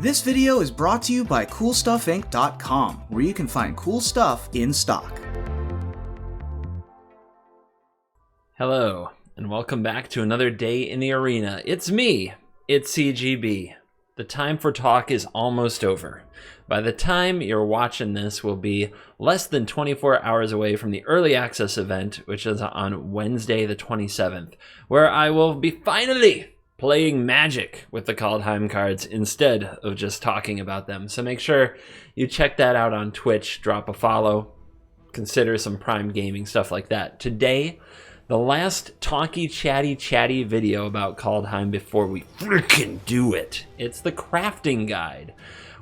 This video is brought to you by CoolStuffInc.com, where you can find cool stuff in stock. Hello, and welcome back to another day in the arena. It's me, it's CGB. The time for talk is almost over. By the time you're watching this, we'll be less than 24 hours away from the early access event, which is on Wednesday the 27th, where I will be finally playing Magic with the Kaldheim cards instead of just talking about them. So make sure you check that out on Twitch, drop a follow, consider some Prime Gaming, stuff like that. Today, the last talky, chatty video about Kaldheim before we freaking do it. It's the crafting guide.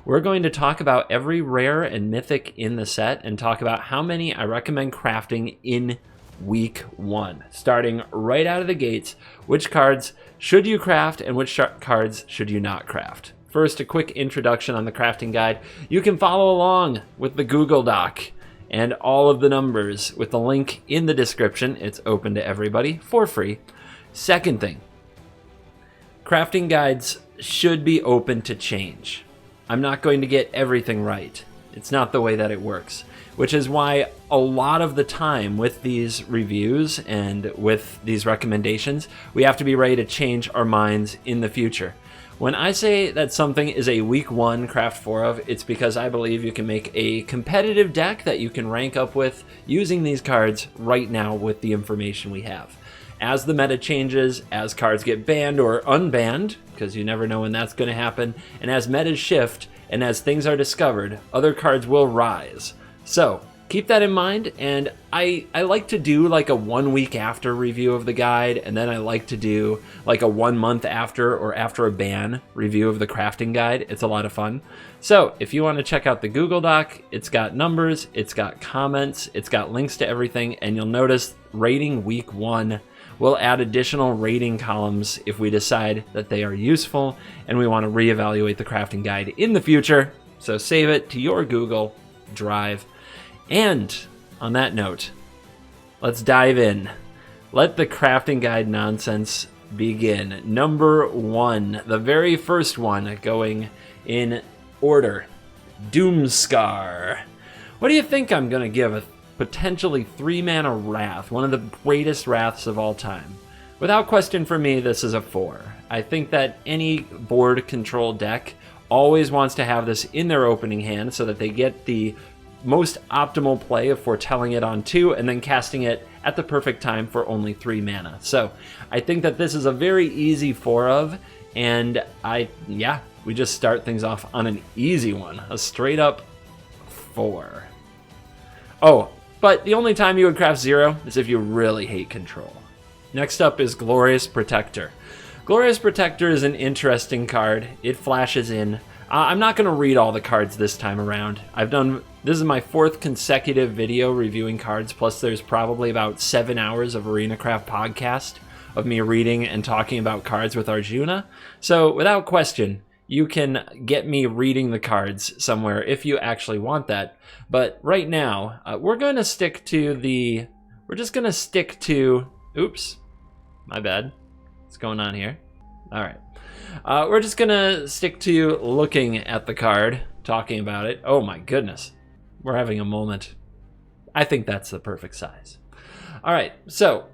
We're going to talk about every rare and mythic in the set and talk about how many I recommend crafting in week 1. Starting right out of the gates, which cards should you craft and which cards should you not craft. First, a quick introduction on the crafting guide. You can follow along with the Google Doc and all of the numbers with the link in the description. It's open to everybody for free. Second thing, crafting guides should be open to change. I'm not going to get everything right. It's not the way that it works, which is why a lot of the time with these reviews and with these recommendations, we have to be ready to change our minds in the future. When I say that something is a week 1 craft 4 of, it's because I believe you can make a competitive deck that you can rank up with using these cards right now with the information we have. As the meta changes, as cards get banned or unbanned, because you never know when that's going to happen, and as metas shift and as things are discovered, other cards will rise. So keep that in mind, and I like to do like a 1 week after review of the guide, and then I like to do like a 1 month after or after a ban review of the crafting guide. It's a lot of fun. So if you want to check out the Google Doc, it's got numbers, it's got comments, it's got links to everything, and you'll notice rating week 1. We'll add additional rating columns if we decide that they are useful and we want to reevaluate the crafting guide in the future. So save it to your Google Drive. And on that note, let's dive in. Let the crafting guide nonsense begin. Number 1, the very first one, going in order, Doomscar. What do you think I'm going to give a potentially 3-mana Wrath, one of the greatest Wraths of all time? Without question for me, this is a 4. I think that any board control deck always wants to have this in their opening hand so that they get the most optimal play of foretelling it on 2 and then casting it at the perfect time for only 3 mana. So I think that this is a very easy 4 of, and we just start things off on an easy one, a straight up 4. Oh, but the only time you would craft 0 is if you really hate control. Next up is Glorious Protector. Glorious Protector is an interesting card. It flashes in. I'm not going to read all the cards this time around. This is my 4th consecutive video reviewing cards, plus there's probably about 7 hours of ArenaCraft podcast of me reading and talking about cards with Arjuna. So without question, you can get me reading the cards somewhere if you actually want that. But right now, we're just going to stick to, oops, my bad. What's going on here? All right. We're just going to stick to looking at the card, talking about it. Oh my goodness. We're having a moment. I think that's the perfect size. All right, so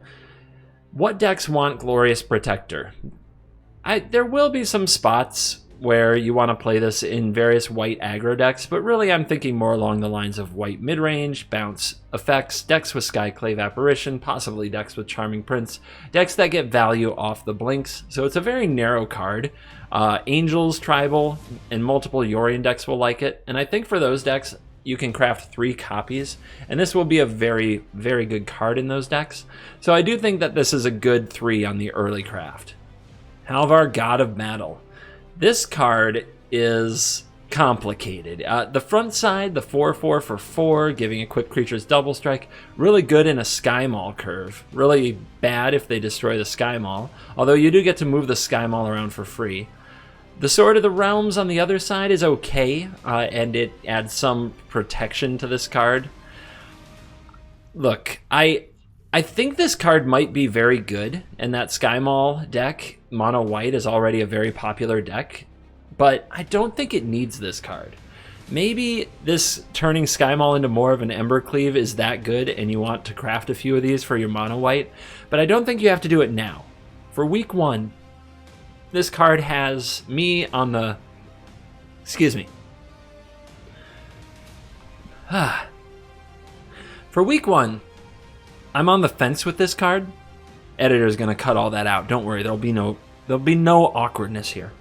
what decks want Glorious Protector? There will be some spots where you want to play this in various white aggro decks, but really I'm thinking more along the lines of white midrange, bounce effects, decks with Skyclave Apparition, possibly decks with Charming Prince, decks that get value off the blinks. So it's a very narrow card. Angels, Tribal, and multiple Yorion decks will like it, and I think for those decks, you can craft 3 copies, and this will be a very, very good card in those decks. So I do think that this is a good 3 on the early craft. Halvar God of Metal. This card is complicated. The front side, the 4/4 for 4, giving equipped creatures double strike, really good in a Sky Maul curve. Really bad if they destroy the Sky Maul, although you do get to move the Sky Maul around for free. The Sword of the Realms on the other side is okay, and it adds some protection to this card. Look, I think this card might be very good, and that Sky Maul deck, mono white, is already a very popular deck. but I don't think it needs this card. Maybe this turning Sky Maul into more of an Embercleave is that good and you want to craft a few of these for your mono white, but I don't think you have to do it now. For week 1, this card has me on the... Excuse me. For week 1, I'm on the fence with this card. Editor's gonna cut all that out. Don't worry, there'll be no awkwardness here.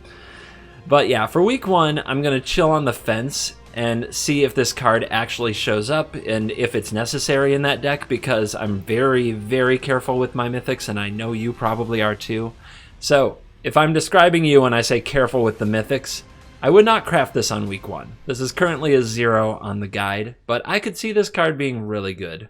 But yeah, for week 1, I'm gonna chill on the fence and see if this card actually shows up and if it's necessary in that deck, because I'm very, very careful with my mythics, and I know you probably are too. So if I'm describing you when I say careful with the mythics, I would not craft this on week 1. This is currently a 0 on the guide, but I could see this card being really good.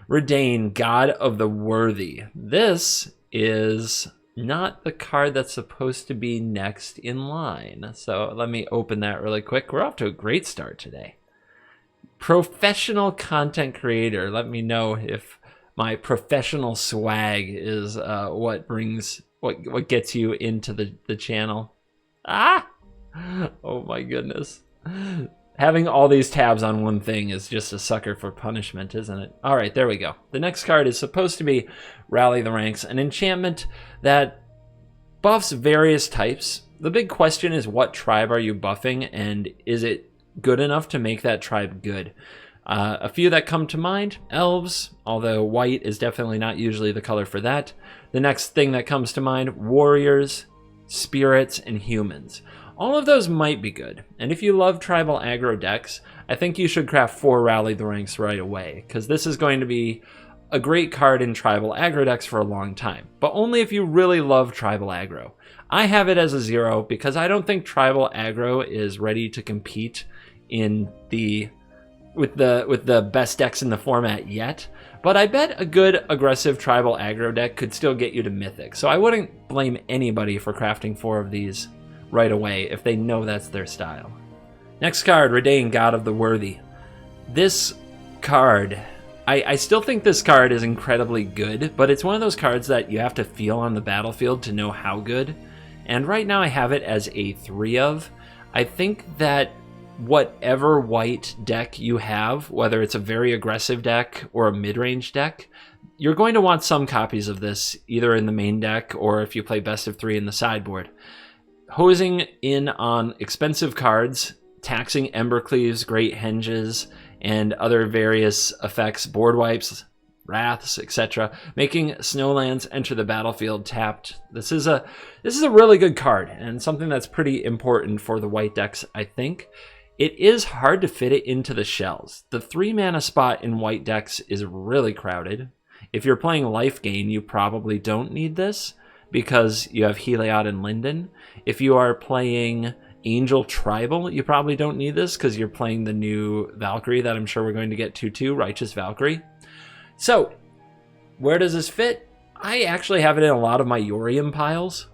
Redane, God of the Worthy. This is not the card that's supposed to be next in line. So let me open that really quick. We're off to a great start today. Professional content creator. Let me know if my professional swag is what gets you into the channel. Ah! Oh my goodness. Having all these tabs on one thing is just a sucker for punishment, isn't it? All right, there we go. The next card is supposed to be Rally the Ranks, an enchantment that buffs various types. The big question is, what tribe are you buffing, and is it good enough to make that tribe good? A few that come to mind: elves, although white is definitely not usually the color for that. The next thing that comes to mind: warriors, spirits, and humans. All of those might be good, and if you love tribal aggro decks, I think you should craft 4 Rally the Ranks right away, because this is going to be a great card in tribal aggro decks for a long time, but only if you really love tribal aggro. I have it as a 0 because I don't think tribal aggro is ready to compete with the best decks in the format yet, but I bet a good aggressive tribal aggro deck could still get you to Mythic, so I wouldn't blame anybody for crafting 4 of these right away if they know that's their style. Next card, Redane, God of the Worthy. This card, I still think this card is incredibly good, but it's one of those cards that you have to feel on the battlefield to know how good. And right now I have it as a 3 of. I think that whatever white deck you have, whether it's a very aggressive deck or a mid-range deck, you're going to want some copies of this, either in the main deck or if you play best of 3 in the sideboard. Hosing in on expensive cards, taxing Embercleaves, Great Henges, and other various effects, board wipes, wraths, etc., making Snowlands enter the battlefield tapped. This is a really good card, and something that's pretty important for the white decks, I think. It is hard to fit it into the shells. The 3 mana spot in white decks is really crowded. If you're playing life gain, you probably don't need this, because you have Heliod and Linden. If you are playing Angel Tribal, you probably don't need this because you're playing the new Valkyrie that I'm sure we're going to get to too, Righteous Valkyrie. So, where does this fit? I actually have it in a lot of my Yorium piles.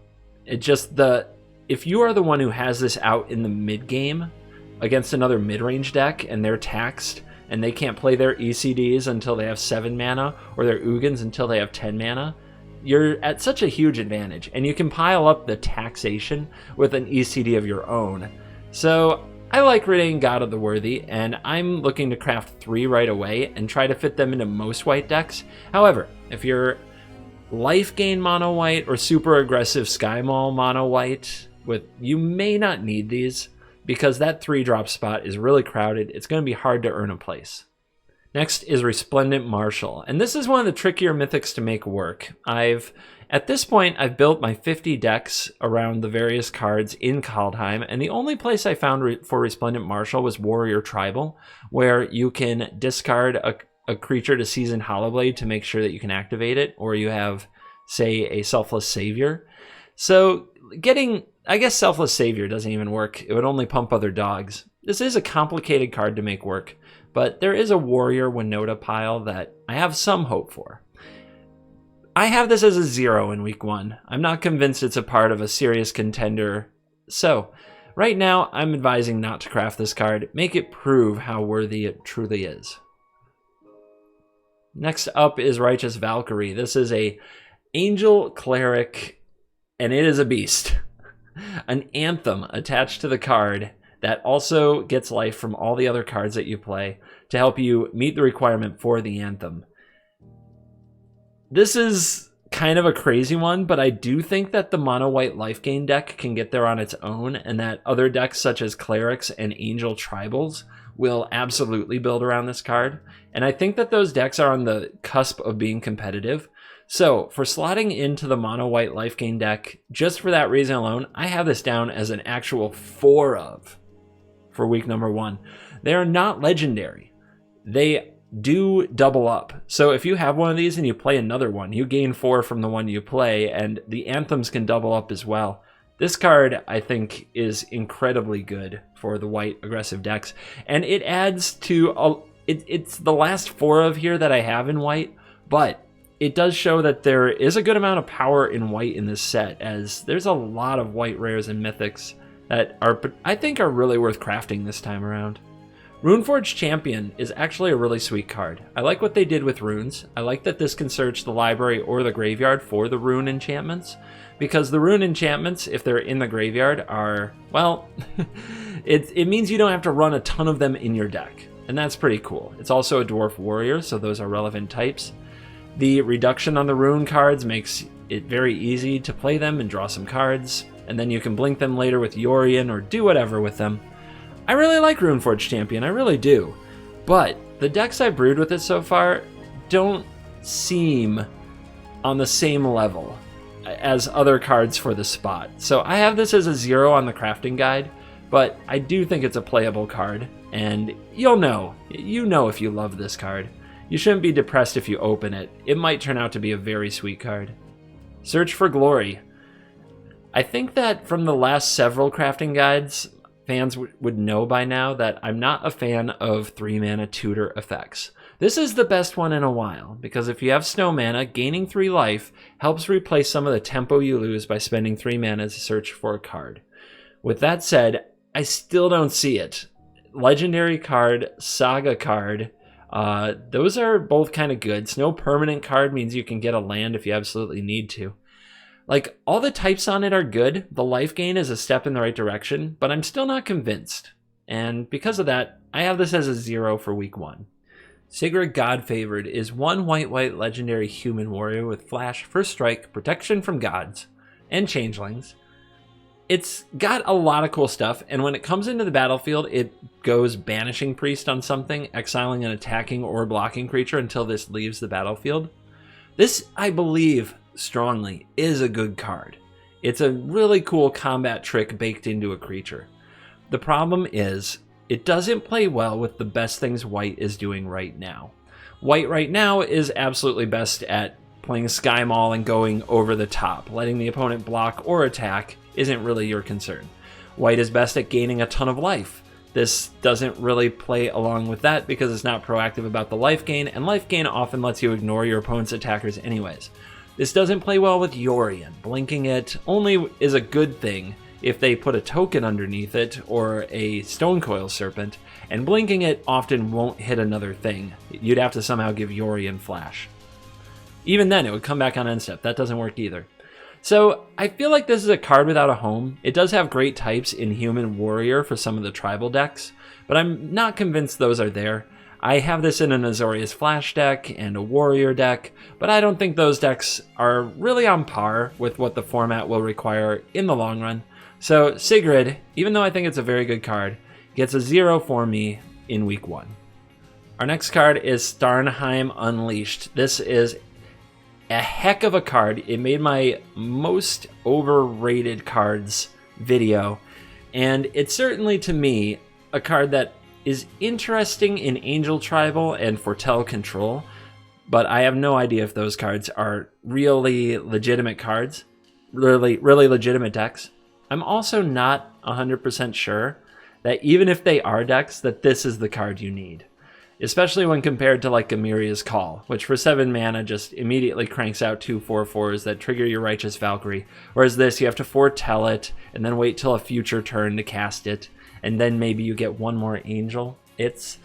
If you are the one who has this out in the mid-game against another mid-range deck and they're taxed and they can't play their ECDs until they have 7 mana or their Ugins until they have 10 mana, you're at such a huge advantage, and you can pile up the taxation with an ECD of your own. So I like Redane, God of the Worthy, and I'm looking to craft 3 right away and try to fit them into most white decks. However, if you're life gain mono white or super aggressive Sky Maul mono white, you may not need these because that 3-drop spot is really crowded. It's going to be hard to earn a place. Next is Resplendent Marshall, and this is one of the trickier mythics to make work. At this point, I've built my 50 decks around the various cards in Kaldheim, and the only place I found for Resplendent Marshall was Warrior Tribal, where you can discard a creature to Seasoned Hollowblade to make sure that you can activate it, or you have, say, a Selfless Savior. So I guess Selfless Savior doesn't even work. It would only pump other dogs. This is a complicated card to make work, but there is a Warrior Winota pile that I have some hope for. I have this as a 0 in week 1. I'm not convinced it's a part of a serious contender. So, right now, I'm advising not to craft this card. Make it prove how worthy it truly is. Next up is Righteous Valkyrie. This is a Angel Cleric, and it is a beast. an anthem attached to the card that also gets life from all the other cards that you play to help you meet the requirement for the anthem. This is kind of a crazy one, but I do think that the mono-white life gain deck can get there on its own, and that other decks such as Clerics and Angel Tribals will absolutely build around this card. And I think that those decks are on the cusp of being competitive. So for slotting into the mono-white life gain deck, just for that reason alone, I have this down as an actual 4 of for week number 1. They are not legendary. They do double up. So if you have one of these and you play another one, you gain 4 from the one you play, and the anthems can double up as well. This card, I think, is incredibly good for the white aggressive decks, and it adds to it's the last 4 of here that I have in white, but it does show that there is a good amount of power in white in this set, as there's a lot of white rares and mythics that I think are really worth crafting this time around. Runeforge Champion is actually a really sweet card. I like what they did with runes. I like that this can search the library or the graveyard for the rune enchantments, because the rune enchantments, if they're in the graveyard, are, well, it means you don't have to run a ton of them in your deck, and that's pretty cool. It's also a dwarf warrior, so those are relevant types. The reduction on the rune cards makes it very easy to play them and draw some cards, and then you can blink them later with Yorion or do whatever with them. I really like Runeforge Champion, I really do. But the decks I brewed with it so far don't seem on the same level as other cards for the spot. So I have this as a 0 on the crafting guide, but I do think it's a playable card, and you'll know. You know if you love this card. You shouldn't be depressed if you open it. It might turn out to be a very sweet card. Search for Glory. I think that from the last several crafting guides, fans would know by now that I'm not a fan of 3-mana tutor effects. This is the best one in a while, because if you have snow mana, gaining 3 life helps replace some of the tempo you lose by spending 3 mana to search for a card. With that said, I still don't see it. Legendary card, Saga card, those are both kind of good. Snow permanent card means you can get a land if you absolutely need to. Like, all the types on it are good. The life gain is a step in the right direction, but I'm still not convinced. And because of that, I have this as a 0 for week 1. Sigrid Godfavored is 1 white legendary human warrior with flash, first strike, protection from gods, and changelings. It's got a lot of cool stuff, and when it comes into the battlefield, it goes Banishing Priest on something, exiling an attacking or blocking creature until this leaves the battlefield. This, I believe, strongly, is a good card. It's a really cool combat trick baked into a creature. The problem is, it doesn't play well with the best things white is doing right now. White right now is absolutely best at playing Sky Maul and going over the top. Letting the opponent block or attack isn't really your concern. White is best at gaining a ton of life. This doesn't really play along with that because it's not proactive about the life gain, and life gain often lets you ignore your opponent's attackers anyways. This doesn't play well with Yorion. Blinking it only is a good thing if they put a token underneath it or a Stonecoil Serpent, and blinking it often won't hit another thing. You'd have to somehow give Yorion flash. Even then, it would come back on end step. That doesn't work either. So I feel like this is a card without a home. It does have great types in Human Warrior for some of the tribal decks, but I'm not convinced those are there. I have this in an Azorius Flash deck and a Warrior deck, but I don't think those decks are really on par with what the format will require in the long run. So Sigrid, even though I think it's a very good card, gets a 0 for me in week 1. Our next card is Starnheim Unleashed. This is a heck of a card. It made my most overrated cards video, and it's certainly, to me, a card that is interesting in Angel Tribal and Foretell Control, but I have no idea if those cards are really legitimate cards, really legitimate decks. I'm also not 100% sure that even if they are decks, that this is the card you need. Especially when compared to like Gamiria's Call, which for 7 mana just immediately cranks out 2 4/4s that trigger your Righteous Valkyrie. Whereas this, you have to foretell it, and then wait till a future turn to cast it, and then maybe you get 1 more Angel. It's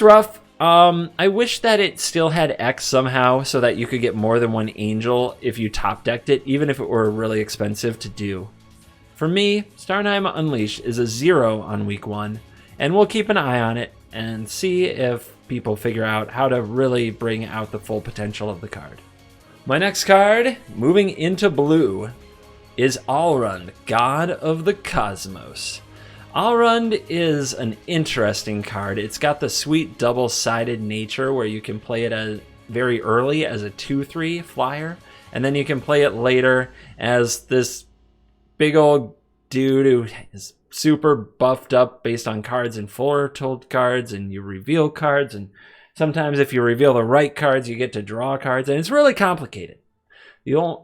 rough. I wish that it still had X somehow so that you could get more than 1 Angel if you top decked it, even if it were really expensive to do. For me, Starnheim Unleashed is a 0 on week 1, and we'll keep an eye on it and see if people figure out how to really bring out the full potential of the card. My next card, moving into blue, is Halvar God of the Cosmos. Halvar is an interesting card. It's got the sweet double-sided nature where you can play it as very early as a 2/3 flyer, and then you can play it later as this big old dude who is super buffed up based on cards and foretold cards, and you reveal cards, and sometimes if you reveal the right cards, you get to draw cards, and it's really complicated.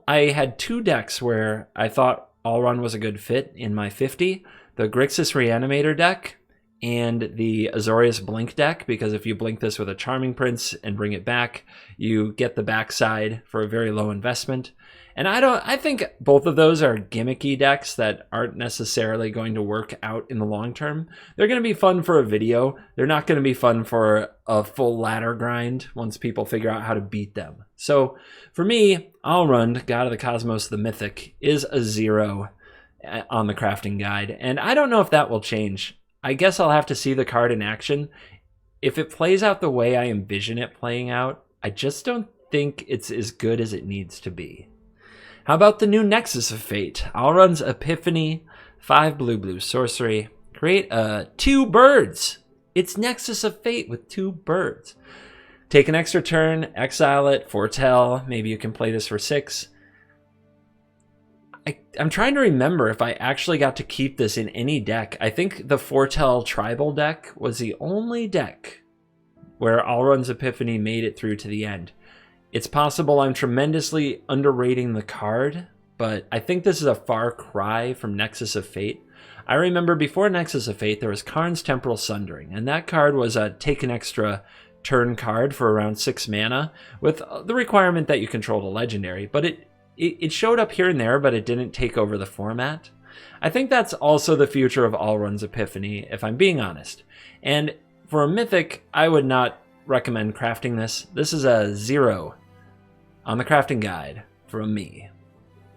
I had 2 decks where I thought Halvar was a good fit in my 50, the Grixis Reanimator deck and the Azorius Blink deck, because if you blink this with a Charming Prince and bring it back, you get the backside for a very low investment. And I think both of those are gimmicky decks that aren't necessarily going to work out in the long term. They're going to be fun for a video. They're not going to be fun for a full ladder grind once people figure out how to beat them. So for me, Halvar, God of the Cosmos, the Mythic, is a 0 on the crafting guide. And I don't know if that will change. I guess I'll have to see the card in action. If it plays out the way I envision it playing out, I just don't think it's as good as it needs to be. How about the new Nexus of Fate? Halvar's Epiphany, 5 blue sorcery. Create 2 birds. It's Nexus of Fate with 2 birds. Take an extra turn, exile it, foretell. Maybe you can play this for 6. I'm trying to remember if I actually got to keep this in any deck. I think the foretell tribal deck was the only deck where Halvar's Epiphany made it through to the end. It's possible I'm tremendously underrating the card, but I think this is a far cry from Nexus of Fate. I remember before Nexus of Fate, there was Karn's Temporal Sundering, and that card was a take an extra turn card for around 6 mana, with the requirement that you controlled a legendary, but it showed up here and there, but it didn't take over the format. I think that's also the future of Halvar's Epiphany, if I'm being honest. And for a Mythic, I would not recommend crafting this. This is a 0 on the crafting guide from me.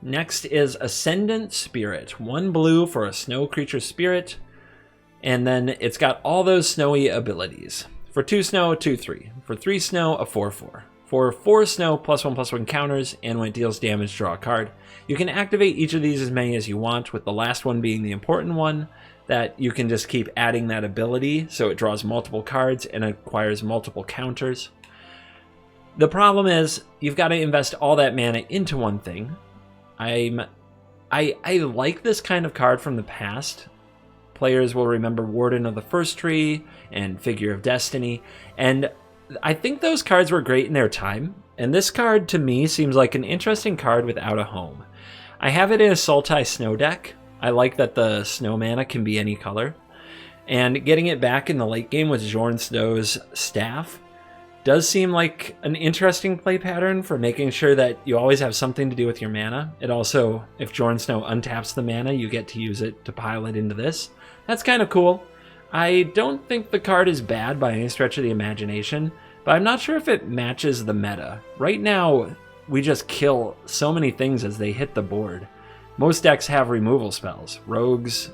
Next is Ascendant Spirit. 1 blue for a snow creature spirit, and then it's got all those snowy abilities. For 2 snow, 2/3. For 3 snow, a 4/4. For 4 snow, +1/+1 counters, and when it deals damage, draw a card. You can activate each of these as many as you want, with the last one being the important one, that you can just keep adding that ability so it draws multiple cards and acquires multiple counters. The problem is you've got to invest all that mana into one thing. I like this kind of card from the past. Players will remember Warden of the First Tree and Figure of Destiny, and I think those cards were great in their time, and this card to me seems like an interesting card without a home. I have it in a Sultai Snow deck. I like that the snow mana can be any color, and getting it back in the late game with Jorn Snow's Staff does seem like an interesting play pattern for making sure that you always have something to do with your mana. It also, if Jorn Snow untaps the mana, you get to use it to pile it into this. That's kind of cool. I don't think the card is bad by any stretch of the imagination, but I'm not sure if it matches the meta. Right now, we just kill so many things as they hit the board. Most decks have removal spells. Rogues,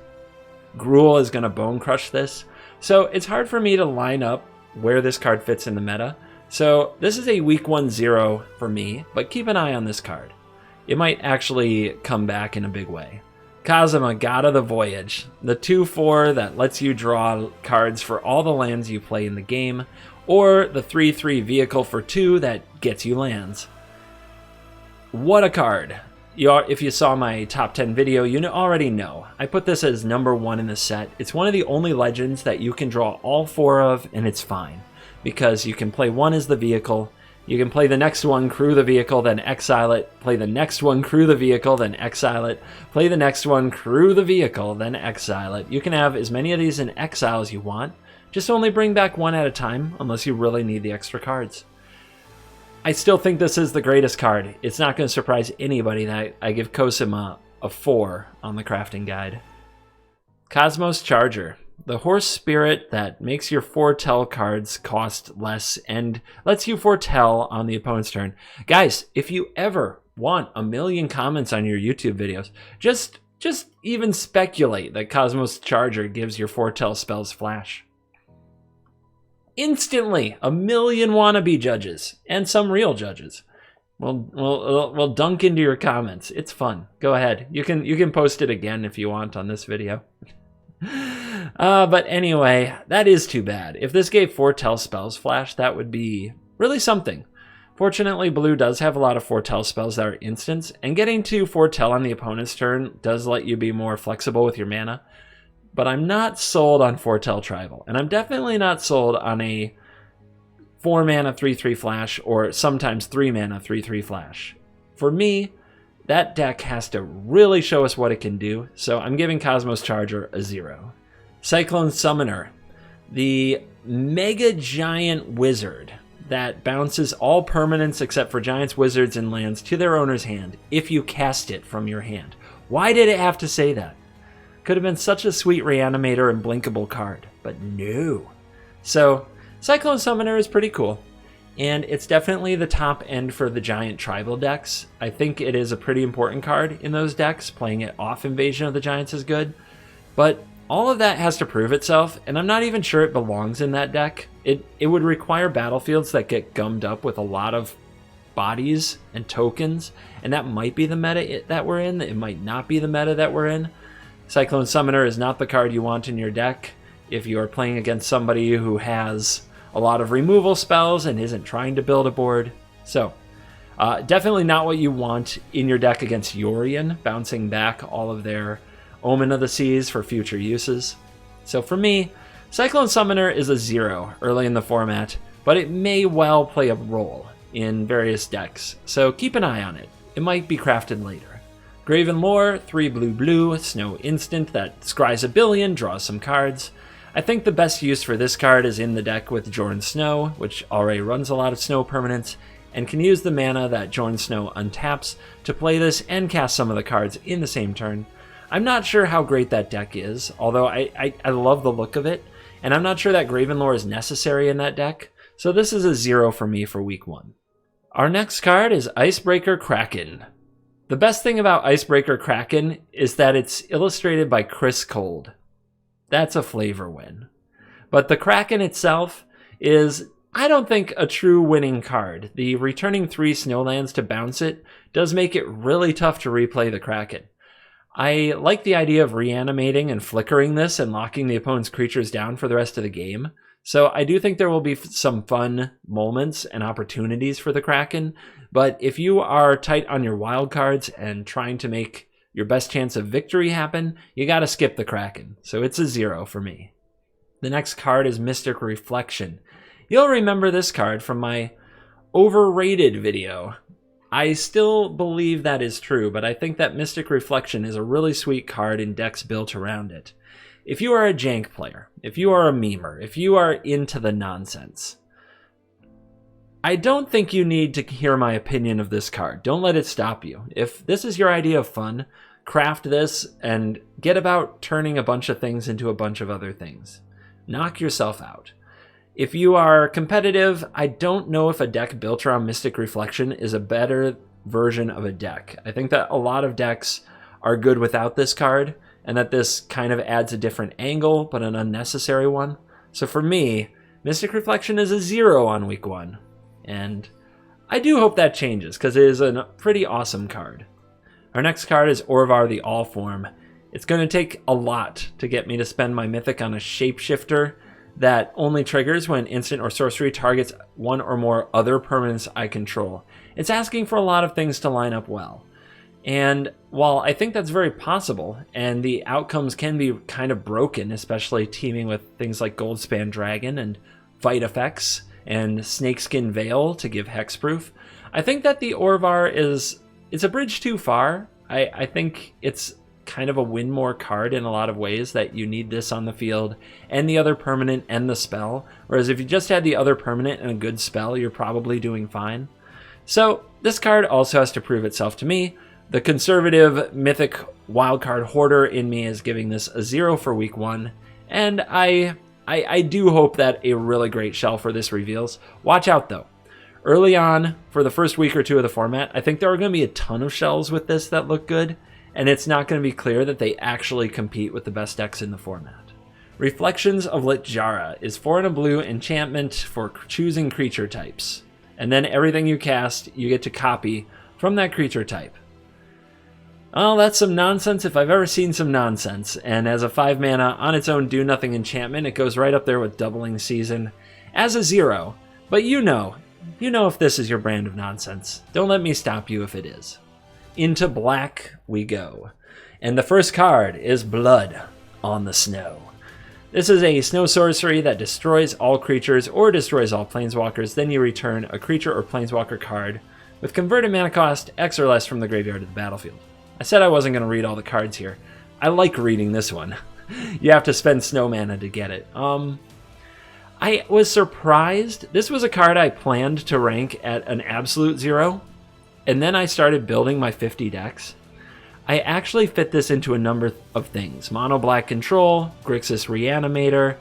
Gruul is going to bone crush this. So it's hard for me to line up where this card fits in the meta. So this is a week 1 0 for me, but keep an eye on this card. It might actually come back in a big way. Cosma, God of the Voyage, the 2/4 that lets you draw cards for all the lands you play in the game, or the 3/3 vehicle for 2 that gets you lands. What a card. If you saw my top 10 video, you already know. I put this as number 1 in the set. It's one of the only legends that you can draw all 4 of, and it's fine. Because you can play 1 as the vehicle, you can play the next one, crew the vehicle, then exile it, play the next one, crew the vehicle, then exile it, play the next one, crew the vehicle, then exile it. You can have as many of these in exile as you want, just only bring back 1 at a time, unless you really need the extra cards. I still think this is the greatest card. It's not going to surprise anybody that I give Cosima a 4 on the crafting guide. Cosmos Charger, the horse spirit that makes your foretell cards cost less and lets you foretell on the opponent's turn. Guys, if you ever want a million comments on your YouTube videos, just just even speculate that Cosmos Charger gives your foretell spells flash. Instantly, a million wannabe judges, and some real judges, will dunk into your comments. It's fun. Go ahead. You can post it again if you want on this video. But anyway, that is too bad. If this gave foretell spells flash, that would be really something. Fortunately, blue does have a lot of foretell spells that are instants, and getting to foretell on the opponent's turn does let you be more flexible with your mana. But I'm not sold on foretell tribal, and I'm definitely not sold on a 4 mana 3/3 flash or sometimes 3 mana 3/3 flash. For me, that deck has to really show us what it can do, so I'm giving Cosmos Charger a 0. Cyclone Summoner, the mega giant wizard that bounces all permanents except for giants, wizards, and lands to their owner's hand if you cast it from your hand. Why did it have to say that? Could have been such a sweet reanimator and blinkable card, but no. So Cyclone Summoner is pretty cool, and it's definitely the top end for the giant tribal decks. I think it is a pretty important card in those decks. Playing it off Invasion of the Giants is good, but all of that has to prove itself, and I'm not even sure it belongs in that deck. It would require battlefields that get gummed up with a lot of bodies and tokens, and that might be the meta that we're in. It might not be the meta that we're in. Cyclone Summoner is not the card you want in your deck if you are playing against somebody who has a lot of removal spells and isn't trying to build a board. So, definitely not what you want in your deck against Yorion, bouncing back all of their Omen of the Seas for future uses. So for me, Cyclone Summoner is a 0 early in the format, but it may well play a role in various decks, so keep an eye on it. It might be crafted later. Graven Lore, 3 blue, snow instant that scries a billion, draws some cards. I think the best use for this card is in the deck with Jorn Snow, which already runs a lot of snow permanents, and can use the mana that Jorn Snow untaps to play this and cast some of the cards in the same turn. I'm not sure how great that deck is, although I love the look of it, and I'm not sure that Graven Lore is necessary in that deck, so this is a 0 for me for week 1. Our next card is Icebreaker Kraken. The best thing about Icebreaker Kraken is that it's illustrated by Chris Cold. That's a flavor win. But the Kraken itself is, I don't think, a true winning card. The returning 3 snowlands to bounce it does make it really tough to replay the Kraken. I like the idea of reanimating and flickering this and locking the opponent's creatures down for the rest of the game. So I do think there will be some fun moments and opportunities for the Kraken. But if you are tight on your wild cards and trying to make your best chance of victory happen, you got to skip the Kraken. So it's a 0 for me. The next card is Mystic Reflection. You'll remember this card from my overrated video. I still believe that is true, but I think that Mystic Reflection is a really sweet card in decks built around it. If you are a jank player, if you are a memer, if you are into the nonsense, I don't think you need to hear my opinion of this card. Don't let it stop you. If this is your idea of fun, craft this and get about turning a bunch of things into a bunch of other things. Knock yourself out. If you are competitive, I don't know if a deck built around Mystic Reflection is a better version of a deck. I think that a lot of decks are good without this card, and that this kind of adds a different angle, but an unnecessary one. So for me, Mystic Reflection is a 0 on week 1. And I do hope that changes, because it is a pretty awesome card. Our next card is Orvar the All-Form. It's going to take a lot to get me to spend my Mythic on a Shapeshifter that only triggers when instant or sorcery targets one or more other permanents I control. It's asking for a lot of things to line up well. And while I think that's very possible, and the outcomes can be kind of broken, especially teaming with things like Goldspan Dragon and fight effects and Snakeskin Veil to give hexproof, I think that the Orvar it's a bridge too far. I think it's kind of a win more card in a lot of ways, that you need this on the field and the other permanent and the spell, whereas if you just had the other permanent and a good spell, you're probably doing fine. So this card also has to prove itself to me. The conservative mythic wildcard hoarder in me is giving this a 0 for week 1, and I do hope that a really great shell for this reveals. Watch out though. Early on, for the first week or two of the format, I think there are going to be a ton of shells with this that look good, and it's not going to be clear that they actually compete with the best decks in the format. Reflections of Littjara is 4 and a blue enchantment for choosing creature types. And then everything you cast, you get to copy from that creature type. Well, that's some nonsense if I've ever seen some nonsense. And as a 5 mana on its own do-nothing enchantment, it goes right up there with Doubling Season as a 0. But you know if this is your brand of nonsense. Don't let me stop you if it is. Into black we go. And the first card is Blood on the Snow. This is a snow sorcery that destroys all creatures or destroys all planeswalkers. Then you return a creature or planeswalker card with converted mana cost X or less from the graveyard to the battlefield. I said I wasn't going to read all the cards here. I like reading this one. You have to spend snow mana to get it. I was surprised. This was a card I planned to rank at an absolute 0, and then I started building my 50 decks. I actually fit this into a number of things. Mono Black Control, Grixis Reanimator,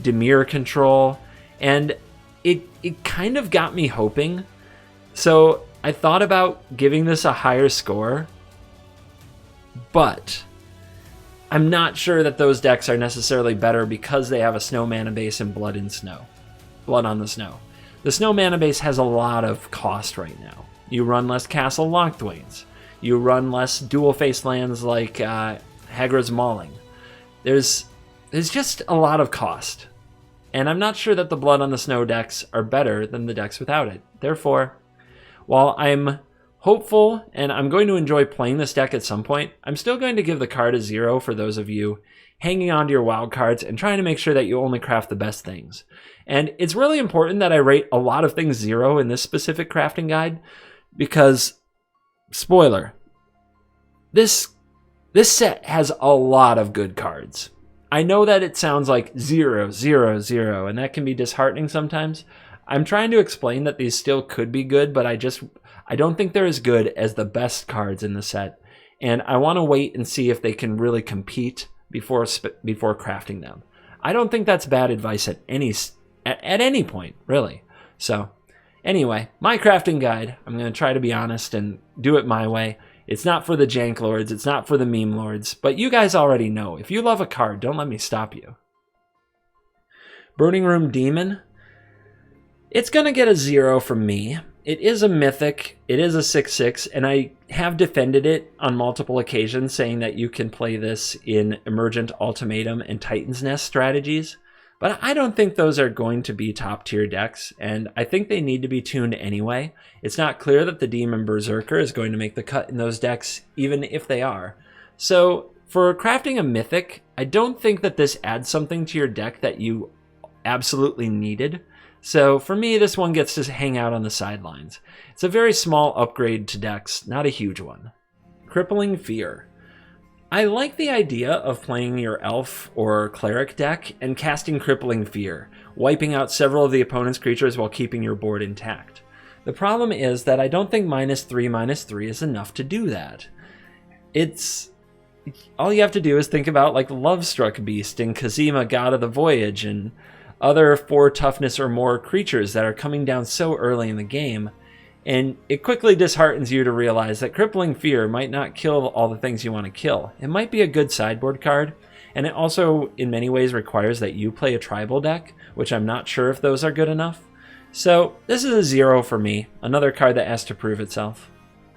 Dimir Control, and it kind of got me hoping. So I thought about giving this a higher score, but I'm not sure that those decks are necessarily better because they have a snow mana base and Blood on the Snow. The snow mana base has a lot of cost right now. You run less Castle Locthwains. You run less dual-face lands like Hagra's Mauling. There's just a lot of cost. And I'm not sure that the Blood on the Snow decks are better than the decks without it. Therefore, while I'm hopeful and I'm going to enjoy playing this deck at some point, I'm still going to give the card a 0 for those of you hanging on to your wild cards and trying to make sure that you only craft the best things. And it's really important that I rate a lot of things 0 in this specific crafting guide because, spoiler, this set has a lot of good cards. I know that it sounds like 0, 0, 0, and that can be disheartening sometimes. I'm trying to explain that these still could be good, but I don't think they're as good as the best cards in the set. And I want to wait and see if they can really compete before crafting them. I don't think that's bad advice at any point, really. So anyway, my crafting guide, I'm going to try to be honest and do it my way. It's not for the jank lords, it's not for the meme lords, but you guys already know. If you love a card, don't let me stop you. Burning Room Demon. It's going to get a 0 from me. It is a mythic, it is a 6/6, and I have defended it on multiple occasions, saying that you can play this in Emergent Ultimatum and Titan's Nest strategies, but I don't think those are going to be top tier decks, and I think they need to be tuned anyway. It's not clear that the Demon Berserker is going to make the cut in those decks, even if they are. So for crafting a mythic, I don't think that this adds something to your deck that you absolutely needed. So for me, this one gets to hang out on the sidelines. It's a very small upgrade to decks, not a huge one. Crippling Fear. I like the idea of playing your elf or cleric deck and casting Crippling Fear, wiping out several of the opponent's creatures while keeping your board intact. The problem is that I don't think -3/-3 is enough to do that. All you have to do is think about like Lovestruck Beast and Kazima, God of the Voyage, and other 4 toughness or more creatures that are coming down so early in the game, and it quickly disheartens you to realize that Crippling Fear might not kill all the things you want to kill. It might be a good sideboard card, and it also in many ways requires that you play a tribal deck, which I'm not sure if those are good enough. So this is a 0 for me, another card that has to prove itself.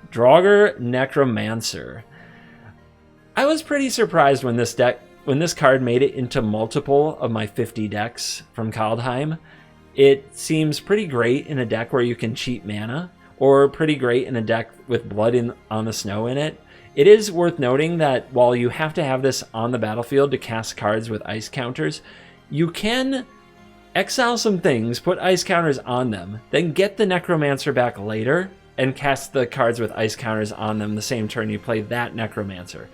Draugr Necromancer. I was pretty surprised when this card made it into multiple of my 50 decks from Kaldheim. It seems pretty great in a deck where you can cheat mana, or pretty great in a deck with Blood on the Snow in it. It is worth noting that while you have to have this on the battlefield to cast cards with ice counters, you can exile some things, put ice counters on them, then get the Necromancer back later and cast the cards with ice counters on them the same turn you play that Necromancer.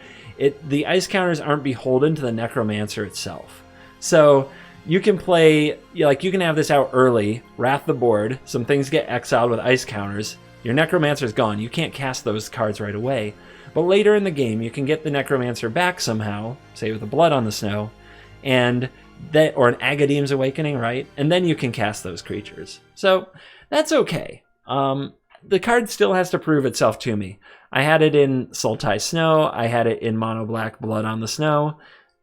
The ice counters aren't beholden to the Necromancer itself. So you can play, you can have this out early, wrath the board, some things get exiled with ice counters, your Necromancer's gone, you can't cast those cards right away, but later in the game you can get the Necromancer back somehow, say with a Blood on the Snow, or an Agadeem's Awakening, right? And then you can cast those creatures. So that's okay. the card still has to prove itself to me. I had it in Sultai Snow, I had it in Mono Black Blood on the Snow,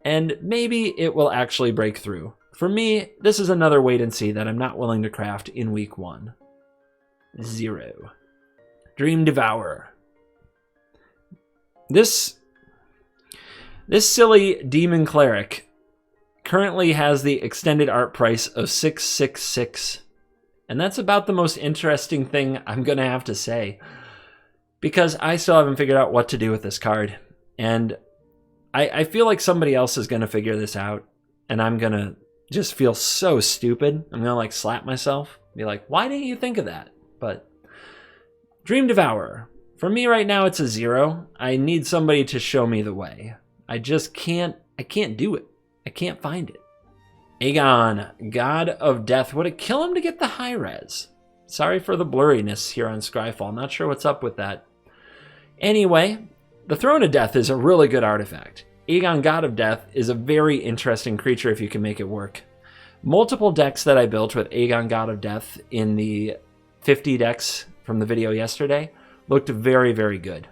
and maybe it will actually break through. For me, this is another wait and see that I'm not willing to craft in week 1. 0. Dream Devourer. This silly Demon Cleric currently has the extended art price of $666. And that's about the most interesting thing I'm going to have to say. Because I still haven't figured out what to do with this card. And I feel like somebody else is going to figure this out. And I'm going to just feel so stupid. I'm going to like slap myself. Be like, why didn't you think of that? But Dream Devourer. For me right now, it's a 0. I need somebody to show me the way. I just can't. I can't do it. I can't find it. Aegon, God of Death. Would it kill him to get the high res? Sorry for the blurriness here on Scryfall. Not sure what's up with that. Anyway, the Throne of Death is a really good artifact. Aegon, God of Death, is a very interesting creature if you can make it work. Multiple decks that I built with Aegon, God of Death in the 50 decks from the video yesterday looked very, very good.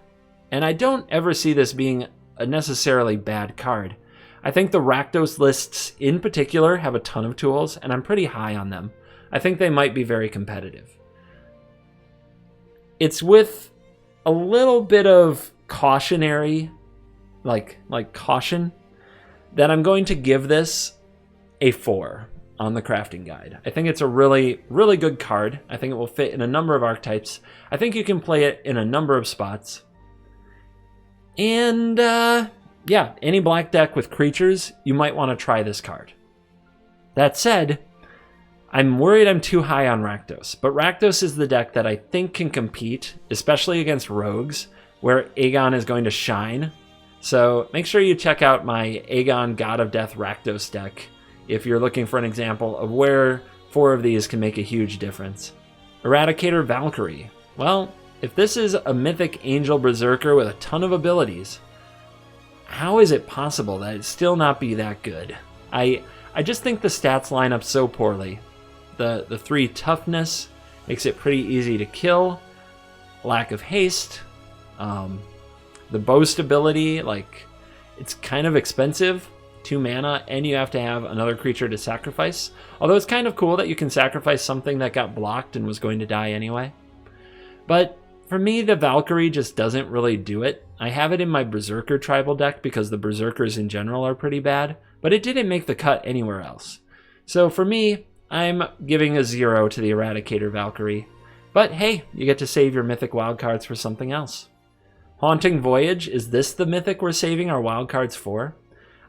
And I don't ever see this being a necessarily bad card. I think the Rakdos lists in particular have a ton of tools, and I'm pretty high on them. I think they might be very competitive. It's with a little bit of cautionary, like caution, that I'm going to give this a 4 on the crafting guide. I think it's a really, really good card. I think it will fit in a number of archetypes. I think you can play it in a number of spots. And, yeah, any black deck with creatures, you might want to try this card. That said, I'm worried I'm too high on Rakdos, but Rakdos is the deck that I think can compete, especially against rogues, where Aegon is going to shine. So make sure you check out my Aegon God of Death Rakdos deck if you're looking for an example of where 4 of these can make a huge difference. Eradicator Valkyrie. Well, if this is a mythic angel berserker with a ton of abilities, how is it possible that it still not be that good? I just think the stats line up so poorly. The 3 toughness makes it pretty easy to kill. Lack of haste. The boast ability, like, it's kind of expensive. 2 mana, and you have to have another creature to sacrifice. Although it's kind of cool that you can sacrifice something that got blocked and was going to die anyway. But for me, the Valkyrie just doesn't really do it. I have it in my Berserker tribal deck because the Berserkers in general are pretty bad, but it didn't make the cut anywhere else. So for me, I'm giving a 0 to the Eradicator Valkyrie. But hey, you get to save your mythic wildcards for something else. Haunting Voyage, is this the mythic we're saving our wildcards for?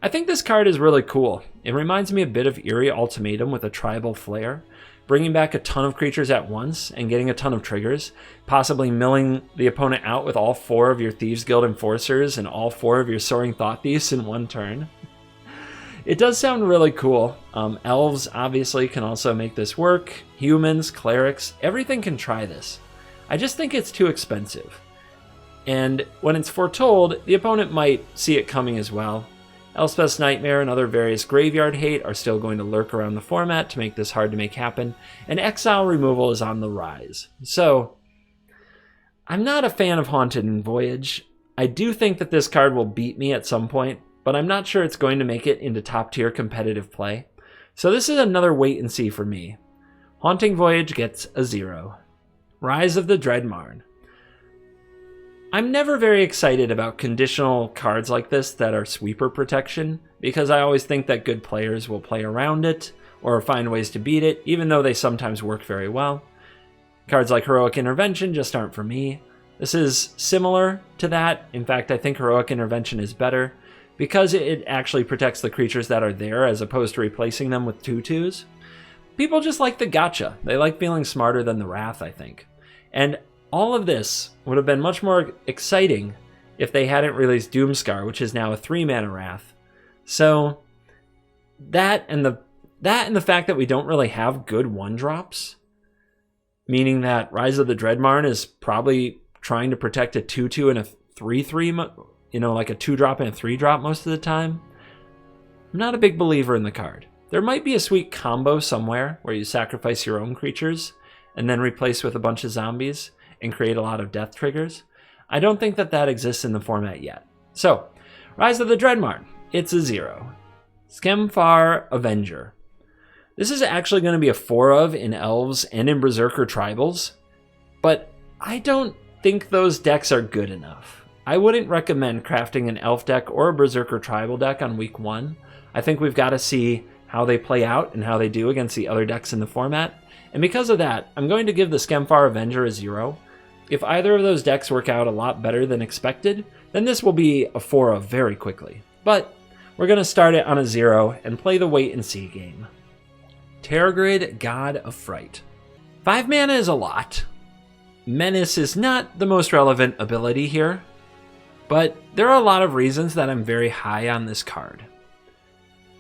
I think this card is really cool. It reminds me a bit of Eerie Ultimatum with a tribal flair, bringing back a ton of creatures at once and getting a ton of triggers, possibly milling the opponent out with all 4 of your Thieves Guild Enforcers and all 4 of your Soaring Thought Thieves in one turn. It does sound really cool. Elves obviously can also make this work. Humans, clerics, everything can try this. I just think it's too expensive. And when it's foretold, the opponent might see it coming as well. Elspeth's Nightmare and other various graveyard hate are still going to lurk around the format to make this hard to make happen, and exile removal is on the rise. So, I'm not a fan of Haunted Voyage. I do think that this card will beat me at some point, but I'm not sure it's going to make it into top tier competitive play. So this is another wait and see for me. Haunting Voyage gets a 0. Rise of the Dreadmarn. I'm never very excited about conditional cards like this that are sweeper protection, because I always think that good players will play around it or find ways to beat it, even though they sometimes work very well. Cards like Heroic Intervention just aren't for me. This is similar to that. In fact, I think Heroic Intervention is better because it actually protects the creatures that are there as opposed to replacing them with 2/2s. People just like the gotcha. They like feeling smarter than the Wrath, I think. And all of this would have been much more exciting if they hadn't released Doomscar, which is now a 3-mana Wrath. So that and the fact that we don't really have good 1-drops, meaning that Rise of the Dreadmarn is probably trying to protect a 2/2 and a 3/3, like a 2-drop and a 3-drop most of the time. I'm not a big believer in the card. There might be a sweet combo somewhere where you sacrifice your own creatures and then replace with a bunch of zombies. and create a lot of death triggers. I don't think that exists in the format yet. So, Rise of the Dreadmart, it's a 0. Skemfar Avenger. This is actually going to be a 4 of in Elves and in Berserker Tribals, but I don't think those decks are good enough. I wouldn't recommend crafting an Elf deck or a Berserker Tribal deck on week 1. I think we've got to see how they play out and how they do against the other decks in the format. And because of that, I'm going to give the Skemfar Avenger a 0. If either of those decks work out a lot better than expected, then this will be a 4 of very quickly. But we're going to start it on a 0 and play the wait and see game. Terolf God of Fright. 5 mana is a lot. Menace is not the most relevant ability here, but there are a lot of reasons that I'm very high on this card.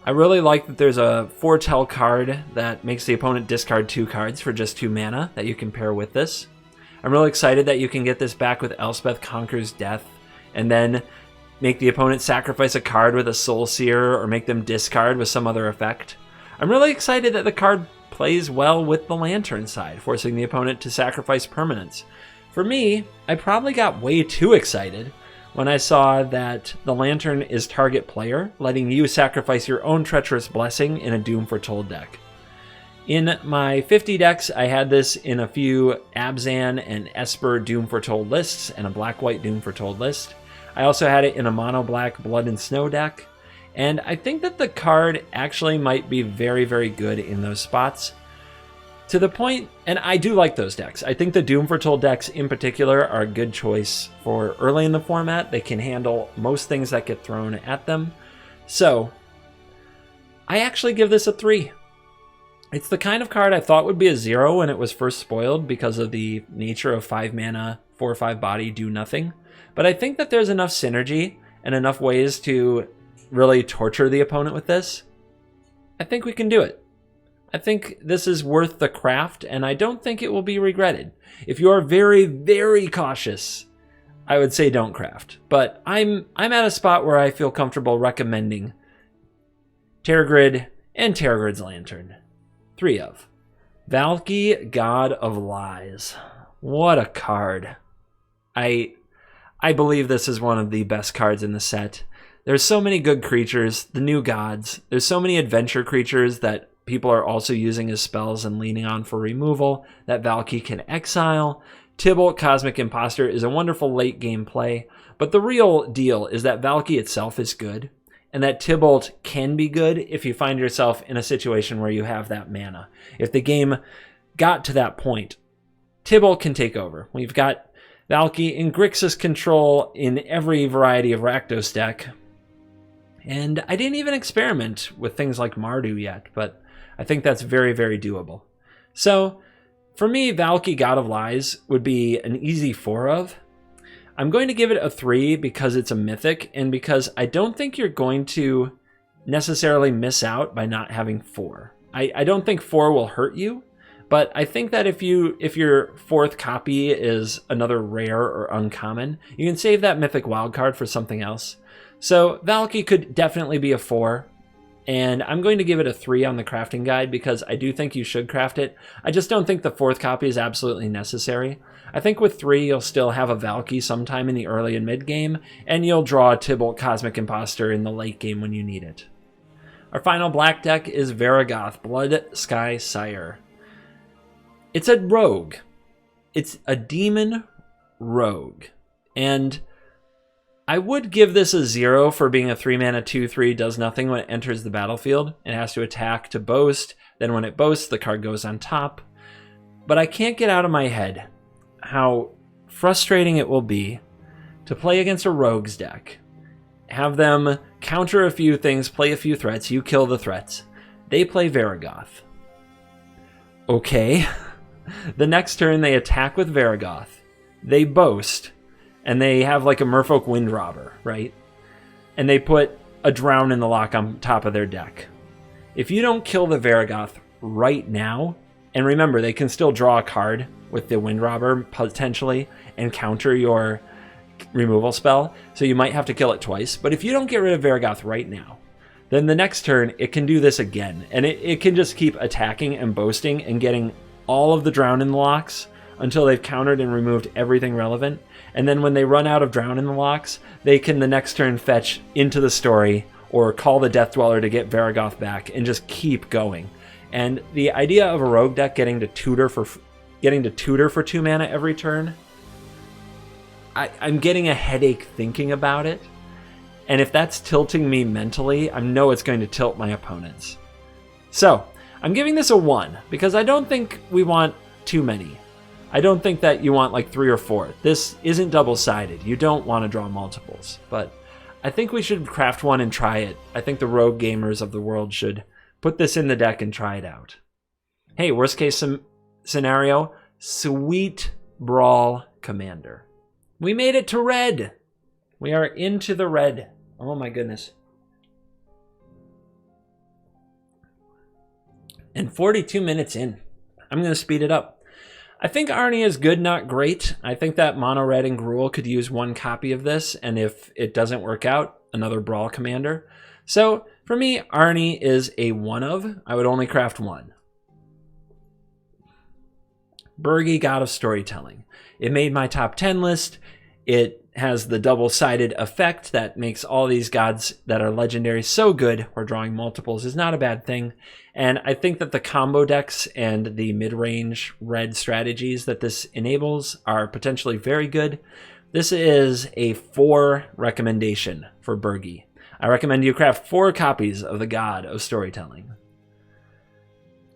I really like that there's a Foretell card that makes the opponent discard 2 cards for just 2 mana that you can pair with this. I'm really excited that you can get this back with Elspeth Conquers Death, and then make the opponent sacrifice a card with a Soul Seer or make them discard with some other effect. I'm really excited that the card plays well with the Lantern side, forcing the opponent to sacrifice permanents. For me, I probably got way too excited when I saw that the Lantern is target player, letting you sacrifice your own Treacherous Blessing in a Doom Foretold deck. In my 50 decks, I had this in a few Abzan and Esper Doom Foretold lists and a Black-White Doom Foretold list. I also had it in a mono-black Blood and Snow deck, and I think that the card actually might be very, very good in those spots. To the point, and I do like those decks. I think the Doom Foretold decks in particular are a good choice for early in the format. They can handle most things that get thrown at them. So, I actually give this a 3. It's the kind of card I thought would be a 0 when it was first spoiled because of the nature of 5 mana, 4/5 body, do nothing. But I think that there's enough synergy and enough ways to really torture the opponent with this. I think we can do it. I think this is worth the craft, and I don't think it will be regretted. If you are very, very cautious, I would say don't craft. But I'm at a spot where I feel comfortable recommending Terolf and Terolf's Lantern. 3 of. Valkyrie, God of Lies. What a card. I believe this is one of the best cards in the set. There's so many good creatures, the new gods. There's so many adventure creatures that people are also using as spells and leaning on for removal that Valkyrie can exile. Tybalt, Cosmic Imposter, is a wonderful late game play, but the real deal is that Valkyrie itself is good, and that Tybalt can be good if you find yourself in a situation where you have that mana. If the game got to that point, Tybalt can take over. We've got Valkyrie in Grixis control in every variety of Rakdos deck, and I didn't even experiment with things like Mardu yet, but I think that's very, very doable. So, for me, Valkyrie God of Lies would be an easy 4 of. I'm going to give it a 3 because it's a mythic, and because I don't think you're going to necessarily miss out by not having 4. I don't think 4 will hurt you, but I think that if your 4th copy is another rare or uncommon, you can save that mythic wildcard for something else. So Valkyrie could definitely be a 4. And I'm going to give it a 3 on the crafting guide because I do think you should craft it. I just don't think the 4th copy is absolutely necessary. I think with 3, you'll still have a Valkyrie sometime in the early and mid game, and you'll draw a Tybalt Cosmic Imposter in the late game when you need it. Our final black deck is Varagoth, Blood Sky Sire. It's a rogue. It's a demon rogue. And I would give this a 0 for being a 3-mana 2/3, does nothing when it enters the battlefield. It has to attack to boast, then when it boasts, the card goes on top. But I can't get out of my head how frustrating it will be to play against a rogues deck. Have them counter a few things, play a few threats, you kill the threats. They play Varagoth. Okay. The next turn they attack with Varagoth. They boast. And they have like a Merfolk Windrobber, right? And they put a Drown in the Lock on top of their deck. If you don't kill the Varagoth right now, and remember, they can still draw a card with the Windrobber potentially and counter your removal spell, so you might have to kill it twice. But if you don't get rid of Varagoth right now, then the next turn it can do this again. And it can just keep attacking and boasting and getting all of the Drown in the Locks until they've countered and removed everything relevant. And then when they run out of Drown in the locks, they can the next turn fetch Into the Story or call the Death Dweller to get Varaggoth back and just keep going. And the idea of a rogue deck getting to tutor for 2 mana every turn, I'm getting a headache thinking about it. And if that's tilting me mentally, I know it's going to tilt my opponents. So I'm giving this a 1 because I don't think we want too many. I don't think that you want like 3 or 4. This isn't double-sided. You don't want to draw multiples. But I think we should craft one and try it. I think the rogue gamers of the world should put this in the deck and try it out. Hey, worst case scenario, sweet Brawl Commander. We made it to red. We are into the red. Oh my goodness. And 42 minutes in. I'm going to speed it up. I think Arnie is good, not great. I think that Mono Red and Gruul could use 1 copy of this, and if it doesn't work out, another Brawl Commander. So for me, Arnie is a 1 of. I would only craft 1. Bergi, God of Storytelling. It made my top 10 list. It has the double-sided effect that makes all these gods that are legendary so good, where drawing multiples is not a bad thing. And I think that the combo decks and the mid-range red strategies that this enables are potentially very good. This is a 4 recommendation for Bergi. I recommend you craft 4 copies of the God of Storytelling.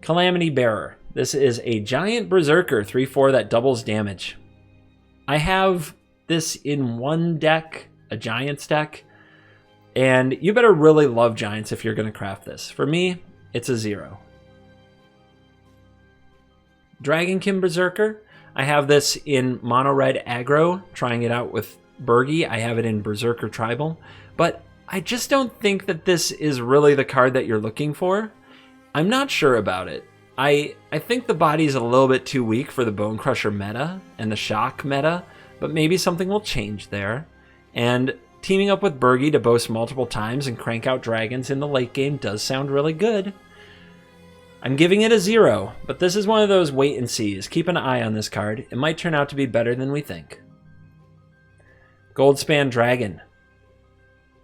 Calamity Bearer. This is a giant berserker, 3/4 that doubles damage. I have this in 1 deck, a Giants deck, and you better really love Giants if you're going to craft this. For me, it's a 0. Dragonkin Berserker. I have this in Mono Red Aggro, trying it out with Bergi. I have it in Berserker Tribal, but I just don't think that this is really the card that you're looking for. I'm not sure about it. I think the body's a little bit too weak for the Bone Crusher meta and the Shock meta, but maybe something will change there. And teaming up with Bergi to boast multiple times and crank out dragons in the late game does sound really good. I'm giving it a 0, but this is one of those wait and sees. Keep an eye on this card. It might turn out to be better than we think. Goldspan Dragon.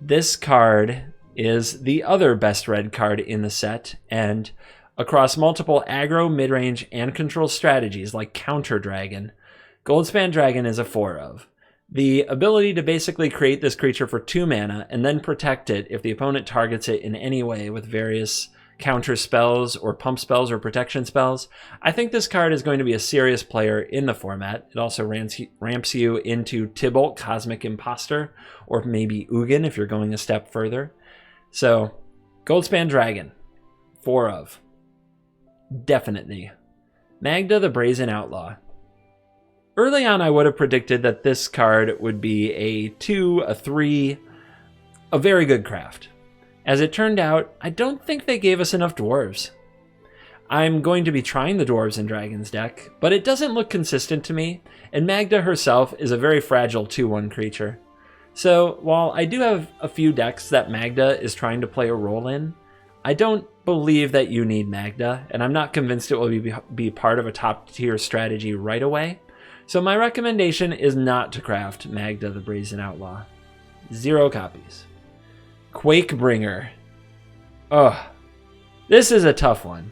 This card is the other best red card in the set, and across multiple aggro, midrange, and control strategies like Counter Dragon, Goldspan Dragon is a 4 of. The ability to basically create this creature for 2 mana and then protect it if the opponent targets it in any way with various counter spells or pump spells or protection spells. I think this card is going to be a serious player in the format. It also ramps you into Tibalt, Cosmic Imposter, or maybe Ugin if you're going a step further. So, Goldspan Dragon, 4 of. Definitely. Magda the Brazen Outlaw. Early on, I would have predicted that this card would be a 2, a 3, a very good craft. As it turned out, I don't think they gave us enough dwarves. I'm going to be trying the dwarves in Dragon's deck, but it doesn't look consistent to me, and Magda herself is a very fragile 2/1 creature. So while I do have a few decks that Magda is trying to play a role in, I don't believe that you need Magda, and I'm not convinced it will be part of a top tier strategy right away. So my recommendation is not to craft Magda the Brazen Outlaw. 0 copies. Quake Bringer. Ugh. This is a tough one.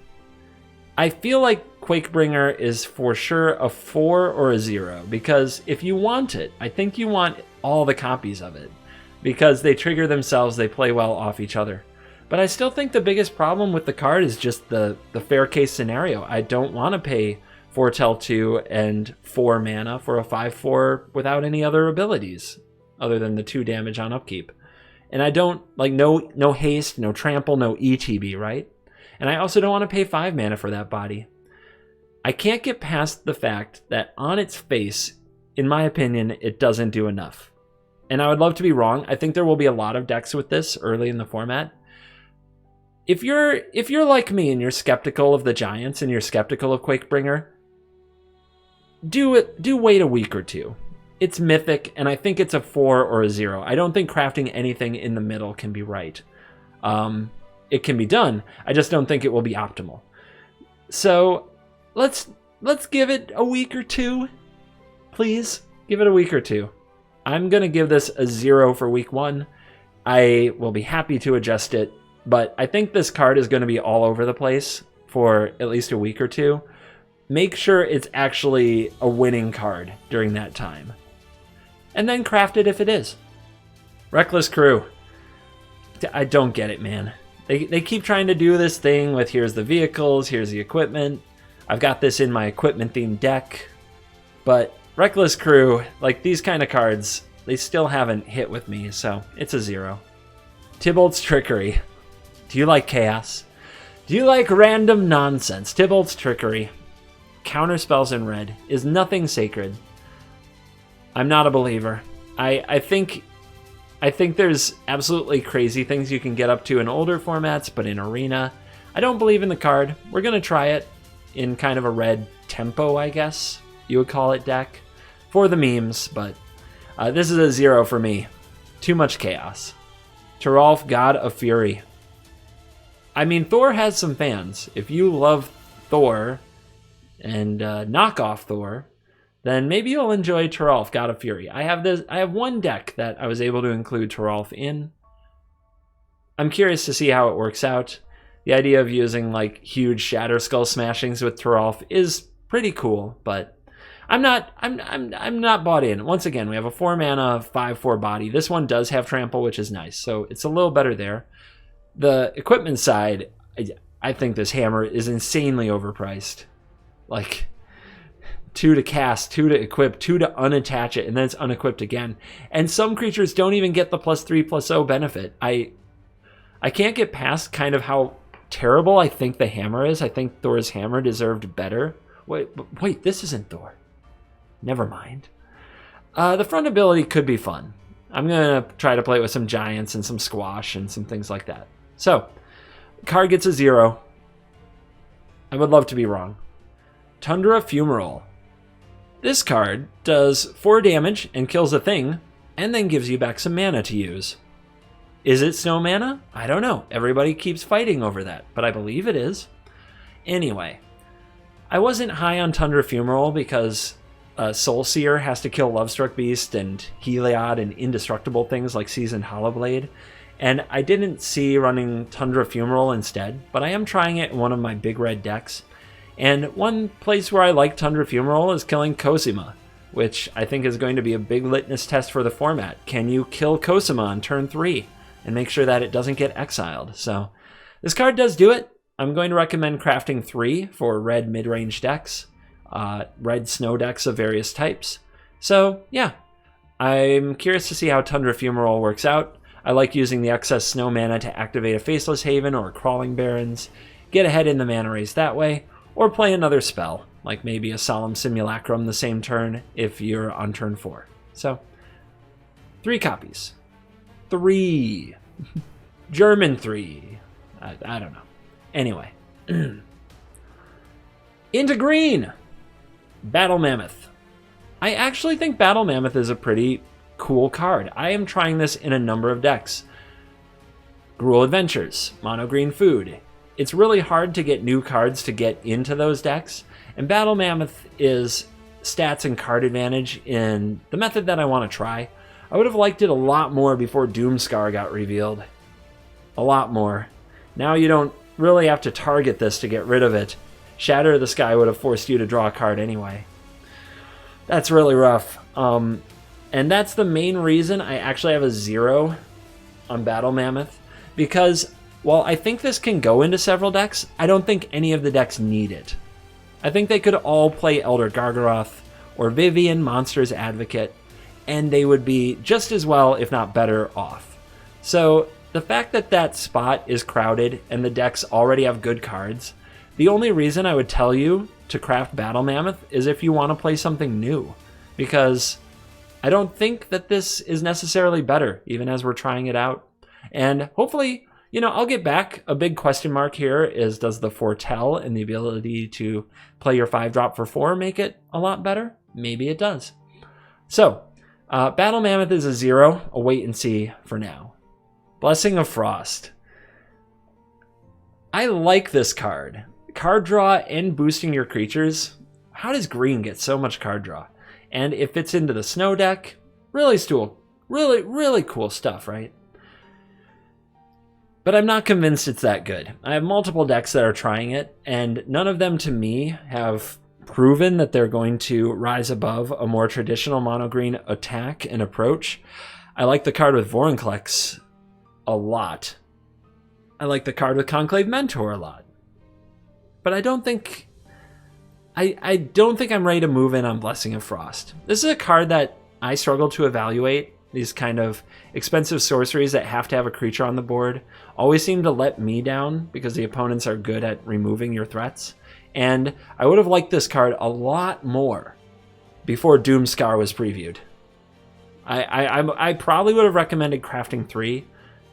I feel like Quake Bringer is for sure a 4 or a 0, because if you want it, I think you want all the copies of it, because they trigger themselves, they play well off each other. But I still think the biggest problem with the card is just the fair case scenario. I don't want to pay Foretell 2 and 4 mana for a 5/4 without any other abilities other than the 2 damage on upkeep. And I don't like no haste, no trample, no ETB, right? And I also don't want to pay 5 mana for that body. I can't get past the fact that on its face, in my opinion, it doesn't do enough. And I would love to be wrong. I think there will be a lot of decks with this early in the format. If you're like me and you're skeptical of the Giants and you're skeptical of Quake Bringer, do wait a week or 2. It's mythic, and I think it's a 4 or a 0. I don't think crafting anything in the middle can be right. It can be done. I just don't think it will be optimal. So let's let's give it a week or two. Please, give it a week or two. I'm going to give this a 0 for week 1. I will be happy to adjust it, but I think this card is going to be all over the place for at least a week or two. Make sure it's actually a winning card during that time. And then craft it if it is. Reckless Crew. I don't get it, man. They keep trying to do this thing with here's the vehicles, here's the equipment. I've got this in my equipment-themed deck. But Reckless Crew, like these kind of cards, they still haven't hit with me, so it's a 0. Tybalt's Trickery. Do you like chaos? Do you like random nonsense? Tybalt's Trickery. Counter spells in red. Is nothing sacred. I'm not a believer. I think there's absolutely crazy things you can get up to in older formats, but in Arena, I don't believe in the card. We're going to try it in kind of a red tempo, I guess you would call it, deck. For the memes, but this is a 0 for me. Too much chaos. Terolf God of Fury. I mean, Thor has some fans. If you love Thor and knockoff Thor, then maybe you'll enjoy Terolf God of Fury. I have one deck that I was able to include Terolf in. I'm curious to see how it works out. The idea of using like huge Shatter Skull smashings with Terolf is pretty cool, but I'm not bought in. Once again, we have a 4 mana 5/4 body. This one does have trample, which is nice, so it's a little better there. The equipment side, I think this hammer is insanely overpriced. Like 2 to cast, 2 to equip, 2 to unattach it, and then it's unequipped again. And some creatures don't even get the +3/+0 benefit. I can't get past kind of how terrible I think the hammer is. I think Thor's hammer deserved better. Wait, this isn't Thor. Never mind. The front ability could be fun. I'm going to try to play it with some giants and some squash and some things like that. So, card gets a 0. I would love to be wrong. Tundra Fumarole. This card does 4 damage and kills a thing, and then gives you back some mana to use. Is it snow mana? I don't know. Everybody keeps fighting over that, but I believe it is. Anyway, I wasn't high on Tundra Fumarole because Soul Seer has to kill Lovestruck Beast and Heliod and indestructible things like Seasoned Hollowblade, and I didn't see running Tundra Fumarole instead, but I am trying it in one of my big red decks. And one place where I like Tundra Fumarole is killing Cosima, which I think is going to be a big litmus test for the format. Can you kill Cosima on turn 3 and make sure that it doesn't get exiled? So this card does do it. I'm going to recommend crafting 3 for red mid-range decks, red snow decks of various types. So yeah, I'm curious to see how Tundra Fumarole works out. I like using the excess snow mana to activate a Faceless Haven or Crawling Barrens, get ahead in the mana race that way, or play another spell, like maybe a Solemn Simulacrum the same turn if you're on turn 4. So, 3 copies. 3. German 3. I don't know. Anyway. Into green! Battle Mammoth. I actually think Battle Mammoth is a pretty cool card. I am trying this in a number of decks. Gruul Adventures, Mono Green Food. It's really hard to get new cards to get into those decks, and Battle Mammoth is stats and card advantage in the method that I want to try. I would have liked it a lot more before Doomscar got revealed. A lot more. Now you don't really have to target this to get rid of it. Shatter the Sky would have forced you to draw a card anyway. That's really rough. And that's the main reason I actually have a 0 on Battle Mammoth, because while I think this can go into several decks, I don't think any of the decks need it. I think they could all play Elder Gargaroth or Vivian Monsters Advocate, and they would be just as well, if not better, off. So the fact that that spot is crowded and the decks already have good cards, the only reason I would tell you to craft Battle Mammoth is if you want to play something new, because I don't think that this is necessarily better, even as we're trying it out. And hopefully, you know, I'll get back. A big question mark here is, does the Foretell and the ability to play your 5-drop for 4 make it a lot better? Maybe it does. So, Battle Mammoth is a 0, a wait and see for now. Blessing of Frost. I like this card. Card draw and boosting your creatures how does green get so much card draw? And it fits into the snow deck. Really cool stuff, right? But I'm not convinced it's that good. I have multiple decks that are trying it, and none of them to me have proven that they're going to rise above a more traditional mono-green attack and approach. I like the card with Vorinclex a lot. I like the card with Conclave Mentor a lot. But I don't think I'm ready to move in on Blessing of Frost. This is a card that I struggle to evaluate. These kind of expensive sorceries that have to have a creature on the board always seem to let me down because the opponents are good at removing your threats. And I would have liked this card a lot more before Doomscar was previewed. I probably would have recommended crafting 3,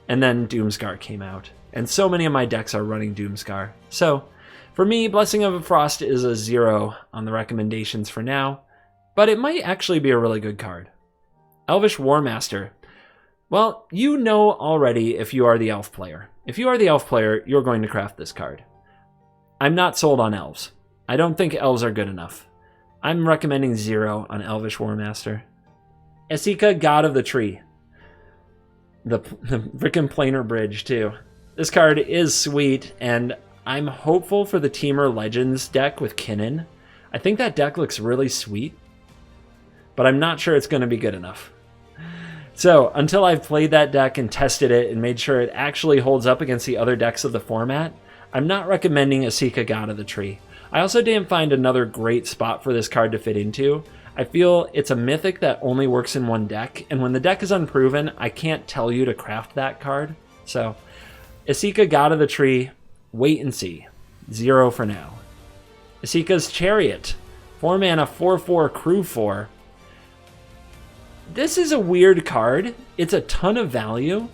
and then Doomscar came out. And so many of my decks are running Doomscar. So for me, Blessing of Frost is a 0 on the recommendations for now, but it might actually be a really good card. Elvish Warmaster. Well, you know already if you are the elf player. If you are the elf player, you're going to craft this card. I'm not sold on elves. I don't think elves are good enough. I'm recommending 0 on Elvish Warmaster. Esika, God of the Tree. The frickin' planar bridge, too. This card is sweet, and I'm hopeful for the Temur Legends deck with Kinnan. I think that deck looks really sweet, but I'm not sure it's going to be good enough. So, until I've played that deck and tested it and made sure it actually holds up against the other decks of the format, I'm not recommending Esika, God of the Tree. I also didn't find another great spot for this card to fit into. I feel it's a mythic that only works in one deck, and when the deck is unproven, I can't tell you to craft that card. So, Esika, God of the Tree, wait and see. 0 for now. Esika's Chariot, 4 mana, 4/4, crew 4. This is a weird card. It's a ton of value,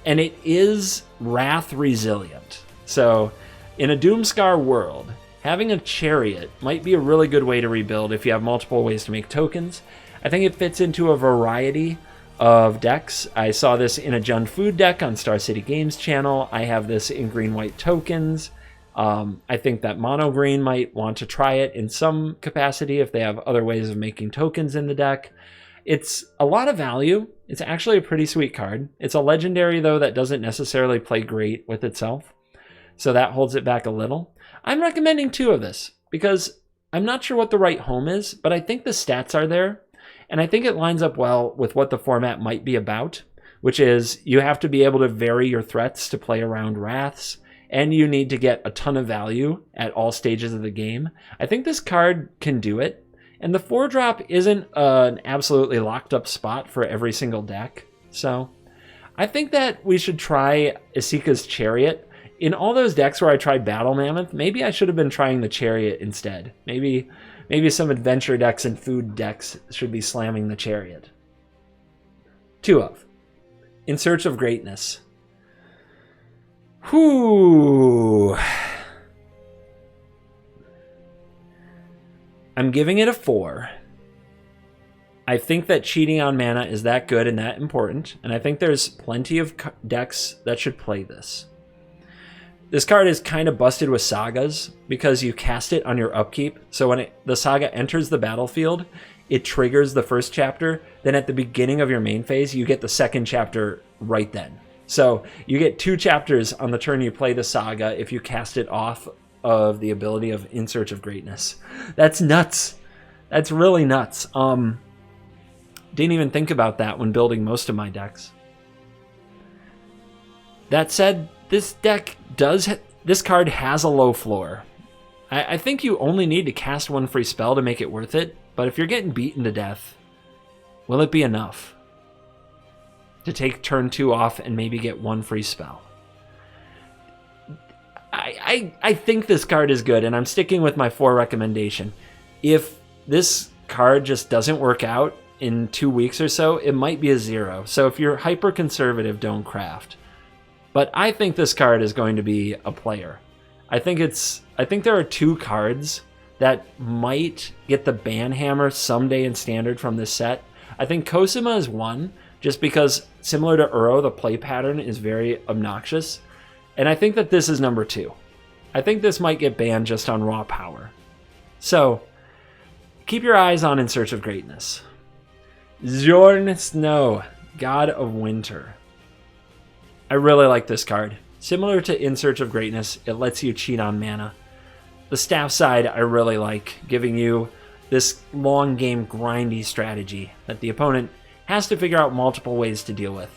and it is Wrath resilient. So, in a Doomscar world, having a Chariot might be a really good way to rebuild if you have multiple ways to make tokens. I think it fits into a variety of decks. I saw this in a Jund Food deck on Star City Games channel. I have this in green-white tokens. I think that Mono Green might want to try it in some capacity if they have other ways of making tokens in the deck. It's a lot of value. It's actually a pretty sweet card. It's a legendary, though, that doesn't necessarily play great with itself. So that holds it back a little. I'm recommending 2 of this because I'm not sure what the right home is, but I think the stats are there. And I think it lines up well with what the format might be about, which is you have to be able to vary your threats to play around Wraths, and you need to get a ton of value at all stages of the game. I think this card can do it. And the 4-drop isn't an absolutely locked up spot for every single deck. So I think that we should try Esika's Chariot. In all those decks where I tried Battle Mammoth, maybe I should have been trying the Chariot instead. Maybe some adventure decks and food decks should be slamming the Chariot. 2 of. In Search of Greatness. Whew. I'm giving it a 4. I think that cheating on mana is that good and that important, and I think there's plenty of decks that should play this. This card is kind of busted with sagas because you cast it on your upkeep, so when the saga enters the battlefield, it triggers the first chapter, then at the beginning of your main phase, you get the second chapter right then. So you get 2 chapters on the turn you play the saga if you cast it off of the ability of In Search of Greatness. That's nuts. That's really nuts. Didn't even think about that when building most of my decks. That said, this card has a low floor. I think you only need to cast 1 free spell to make it worth it, but if you're getting beaten to death, will it be enough to take turn 2 off and maybe get 1 free spell? I think this card is good, and I'm sticking with my 4 recommendation. If this card just doesn't work out in 2 weeks or so, it might be a 0. So if you're hyper conservative, don't craft. But I think this card is going to be a player. I think there are 2 cards that might get the banhammer someday in Standard from this set. I think Cosima is 1, just because similar to Uro, the play pattern is very obnoxious. And I think that this is number 2. I think this might get banned just on raw power. So, keep your eyes on In Search of Greatness. Zorn Snow, God of Winter. I really like this card. Similar to In Search of Greatness, it lets you cheat on mana. The staff side I really like, giving you this long game grindy strategy that the opponent has to figure out multiple ways to deal with.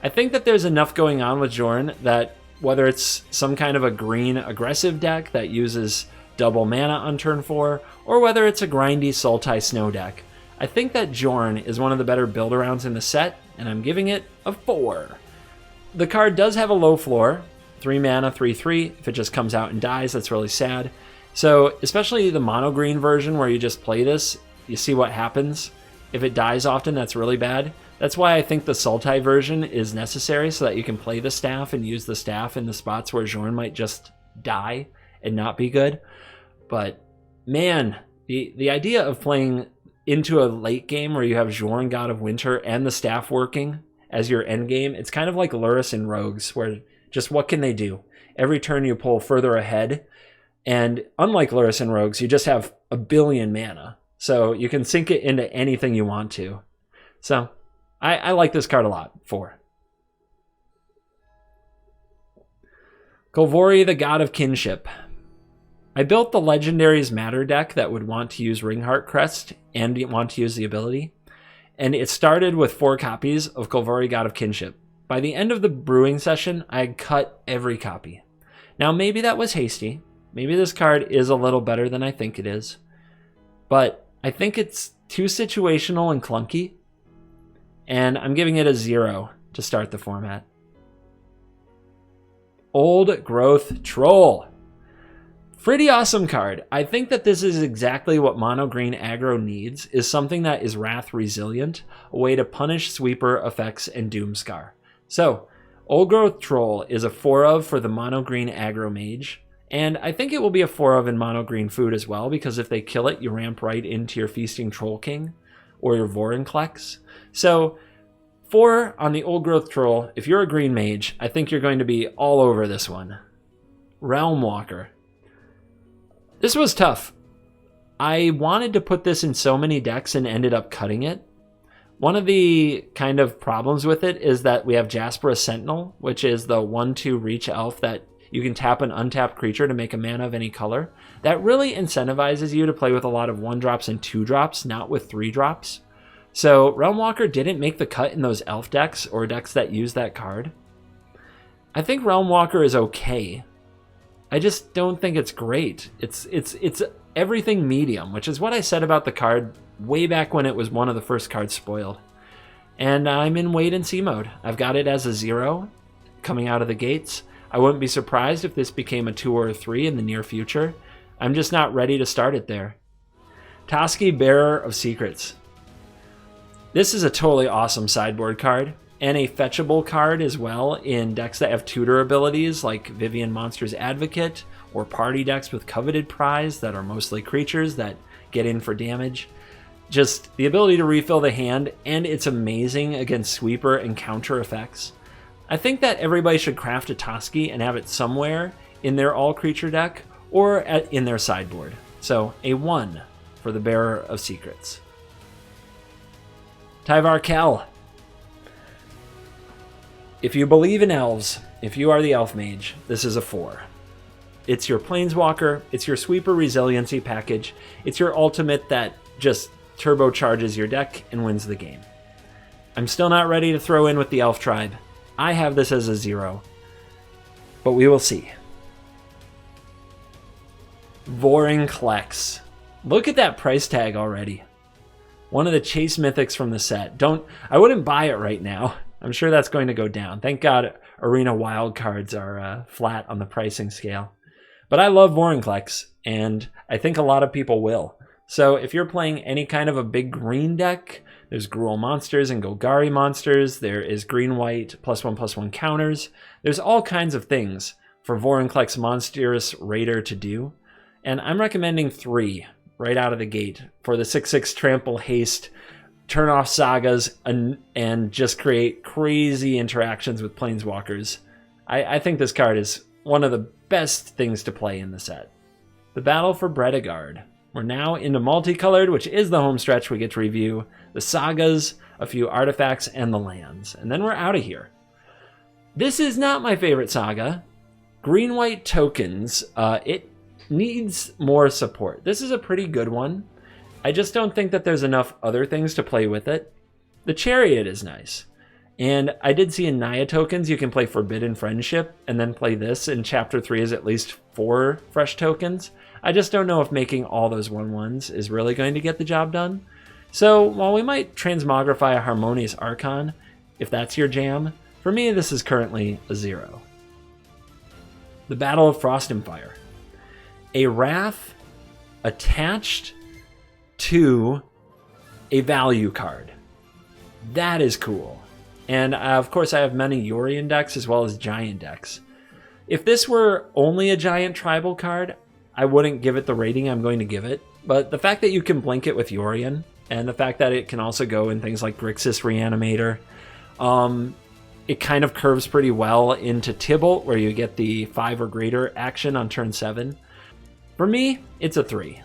I think that there's enough going on with Jorn that whether it's some kind of a green aggressive deck that uses double mana on turn 4, or whether it's a grindy Sultai Snow deck, I think that Jorn is one of the better build-arounds in the set, and I'm giving it a 4. The card does have a low floor, 3 mana, 3/3. If it just comes out and dies, that's really sad. So, especially the mono green version where you just play this, you see what happens. If it dies often, that's really bad. That's why I think the Sultai version is necessary, so that you can play the staff and use the staff in the spots where Jorn might just die and not be good. But man, the idea of playing into a late game where you have Jorn, God of Winter, and the staff working as your end game, it's kind of like Lurrus in Rogues, where just what can they do? Every turn you pull further ahead, and unlike Lurrus in Rogues, you just have a billion mana, so you can sink it into anything you want to. So I like this card a lot. 4. Kolvori, the God of Kinship. I built the Legendaries Matter deck that would want to use Ringheart Crest and want to use the ability, and it started with 4 copies of Kolvori, God of Kinship. By the end of the brewing session, I had cut every copy. Now maybe that was hasty. Maybe this card is a little better than I think it is, but I think it's too situational and clunky, and I'm giving it a 0 to start the format. Old Growth Troll. Pretty awesome card. I think that this is exactly what mono green aggro needs, is something that is wrath resilient, a way to punish sweeper effects and Doomscar. So, Old Growth Troll is a 4 of for the mono green aggro mage, and I think it will be a 4 of in mono green food as well, because if they kill it, you ramp right into your Feasting Troll King or your Vorinclex. So 4 on the Old Growth Troll. If you're a green mage, I think you're going to be all over this one. Realm Walker. This was tough. I wanted to put this in so many decks and ended up cutting it. One of the kind of problems with it is that we have Jaspera Sentinel, which is the 1/2 reach elf that you can tap an untapped creature to make a mana of any color. That really incentivizes you to play with a lot of 1-drops and 2-drops, not with 3-drops. So Realm Walker didn't make the cut in those elf decks or decks that use that card. I think Realm Walker is okay. I just don't think it's great. It's everything medium, which is what I said about the card way back when it was one of the first cards spoiled. And I'm in wait and see mode. I've got it as a 0 coming out of the gates. I wouldn't be surprised if this became a 2 or a 3 in the near future. I'm just not ready to start it there. Toski, Bearer of Secrets. This is a totally awesome sideboard card, and a fetchable card as well in decks that have tutor abilities like Vivian Monster's Advocate, or party decks with Coveted Prize that are mostly creatures that get in for damage. Just the ability to refill the hand, and it's amazing against sweeper and counter effects. I think that everybody should craft a Toski and have it somewhere in their all-creature deck or in their sideboard. So a 1 for the Bearer of Secrets. Tyvar Kell. If you believe in elves, if you are the elf mage, this is a 4. It's your planeswalker, it's your sweeper resiliency package, it's your ultimate that just turbocharges your deck and wins the game. I'm still not ready to throw in with the elf tribe. I have this as a 0, but we will see. Vorinclex. Look at that price tag already. One of the chase mythics from the set. I wouldn't buy it right now. I'm sure that's going to go down. Thank God Arena wildcards are flat on the pricing scale. But I love Vorinclex, and I think a lot of people will. So if you're playing any kind of a big green deck, there's Gruul monsters and Golgari monsters. There is green-white +1/+1 counters. There's all kinds of things for Vorinclex Monstrous Raider to do. And I'm recommending 3 right out of the gate for the 6/6 trample haste, turn off sagas, and just create crazy interactions with planeswalkers. I think this card is one of the best things to play in the set. The Battle for Bredegard. We're now into multicolored, which is the home stretch. We get to review the sagas, a few artifacts, and the lands. And then we're out of here. This is not my favorite saga. Green-white tokens, it needs more support. This is a pretty good one. I just don't think that there's enough other things to play with it. The Chariot is nice. And I did see in Naya tokens, you can play Forbidden Friendship and then play this, and Chapter 3 is at least 4 fresh tokens. I just don't know if making all those 1/1s is really going to get the job done. So while we might transmogrify a Harmonious Archon, if that's your jam, for me this is currently a 0. The Battle of Frost and Fire. A Wrath attached to a value card. That is cool. And of course I have many Yorion decks as well as giant decks. If this were only a giant tribal card, I wouldn't give it the rating I'm going to give it. But the fact that you can blink it with Yorion, and the fact that it can also go in things like Grixis Reanimator, it kind of curves pretty well into Tybalt, where you get the 5 or greater action on turn 7. For me, it's a 3.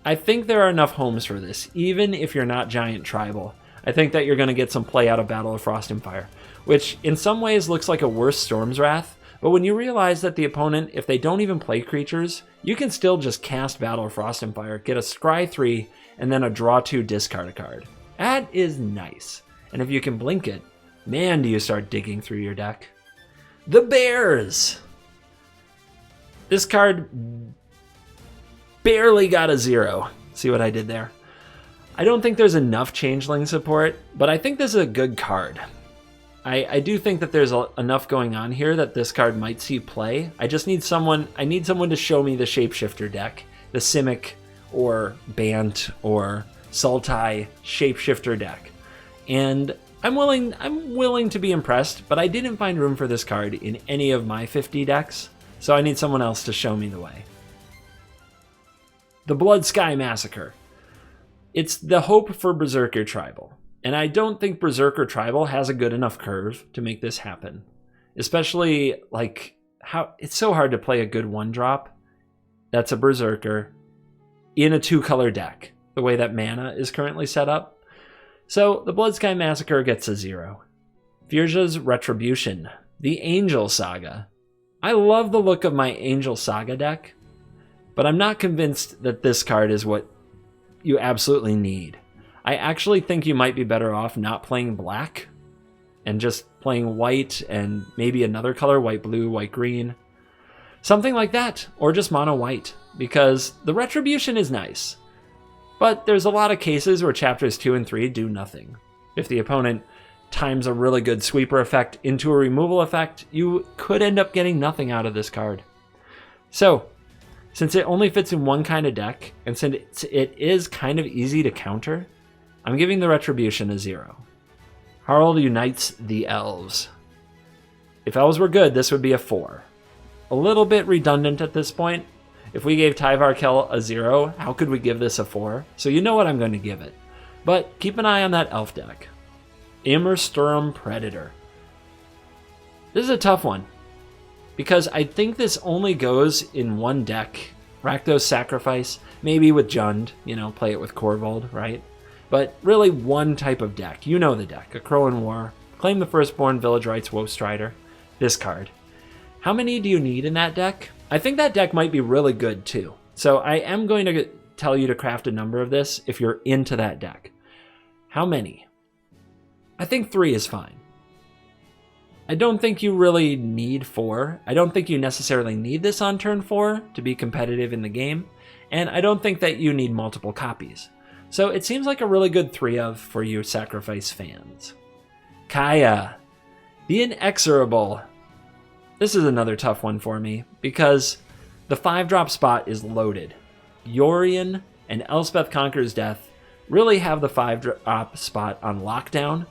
I think there are enough homes for this, even if you're not giant tribal. I think that you're going to get some play out of Battle of Frost and Fire, which in some ways looks like a worse Storm's Wrath, but when you realize that the opponent, if they don't even play creatures, you can still just cast Battle of Frost and Fire, get a Scry 3, and then a draw 2, discard a card. That is nice. And if you can blink it, man, do you start digging through your deck. The Bears! This card barely got a 0. See what I did there? I don't think there's enough Changeling support, but I think this is a good card. I do think that there's enough going on here that this card might see play. I just need someone to show me the Shapeshifter deck, the Simic or Bant or Sultai Shapeshifter deck. And I'm willing to be impressed, but I didn't find room for this card in any of my 50 decks, so I need someone else to show me the way. The Blood Sky Massacre. It's the hope for Berserker Tribal, and I don't think Berserker Tribal has a good enough curve to make this happen. Especially, like, how it's so hard to play a good 1-drop that's a Berserker in a 2-color deck, the way that mana is currently set up. So, the Blood Sky Massacre gets a 0. Firja's Retribution, the Angel Saga. I love the look of my Angel Saga deck, but I'm not convinced that this card is what you absolutely need. I actually think you might be better off not playing black and just playing white and maybe another color, white blue, white green, something like that, or just mono white, because the Retribution is nice, but there's a lot of cases where chapters 2 and 3 do nothing. If the opponent times a really good sweeper effect into a removal effect, you could end up getting nothing out of this card. So since it only fits in one kind of deck, and since it is kind of easy to counter, I'm giving the Retribution a 0. Harald Unites the Elves. If Elves were good, this would be a 4. A little bit redundant at this point. If we gave Tyvar Kell a 0, how could we give this a 4? So you know what I'm going to give it. But keep an eye on that elf deck. Immersturm Predator. This is a tough one, because I think this only goes in one deck. Rakdos Sacrifice, maybe with Jund, play it with Korvold, right? But really one type of deck. You know the deck. A Crow in War, Claim the Firstborn, Village Rites, Woe Strider. This card. How many do you need in that deck? I think that deck might be really good too. So I am going to tell you to craft a number of this if you're into that deck. How many? I think 3 is fine. I don't think you really need 4. I don't think you necessarily need this on turn 4 to be competitive in the game, and I don't think that you need multiple copies. So it seems like a really good 3 of for you Sacrifice fans. Kaya, the Inexorable. This is another tough one for me, because the 5-drop spot is loaded. Yorion and Elspeth Conquers Death really have the 5-drop spot on lockdown.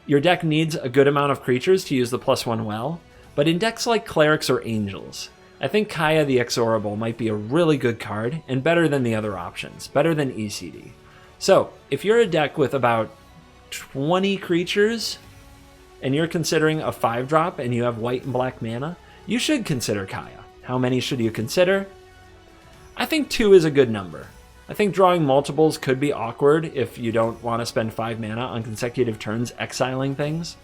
Your deck needs a good amount of creatures to use the +1 well, but in decks like Clerics or Angels, I think Kaya the Inexorable might be a really good card, and better than the other options, better than ECD. So, if you're a deck with about 20 creatures, and you're considering a 5-drop and you have white and black mana, you should consider Kaya. How many should you consider? I think 2 is a good number. I think drawing multiples could be awkward if you don't want to spend 5 mana on consecutive turns exiling things.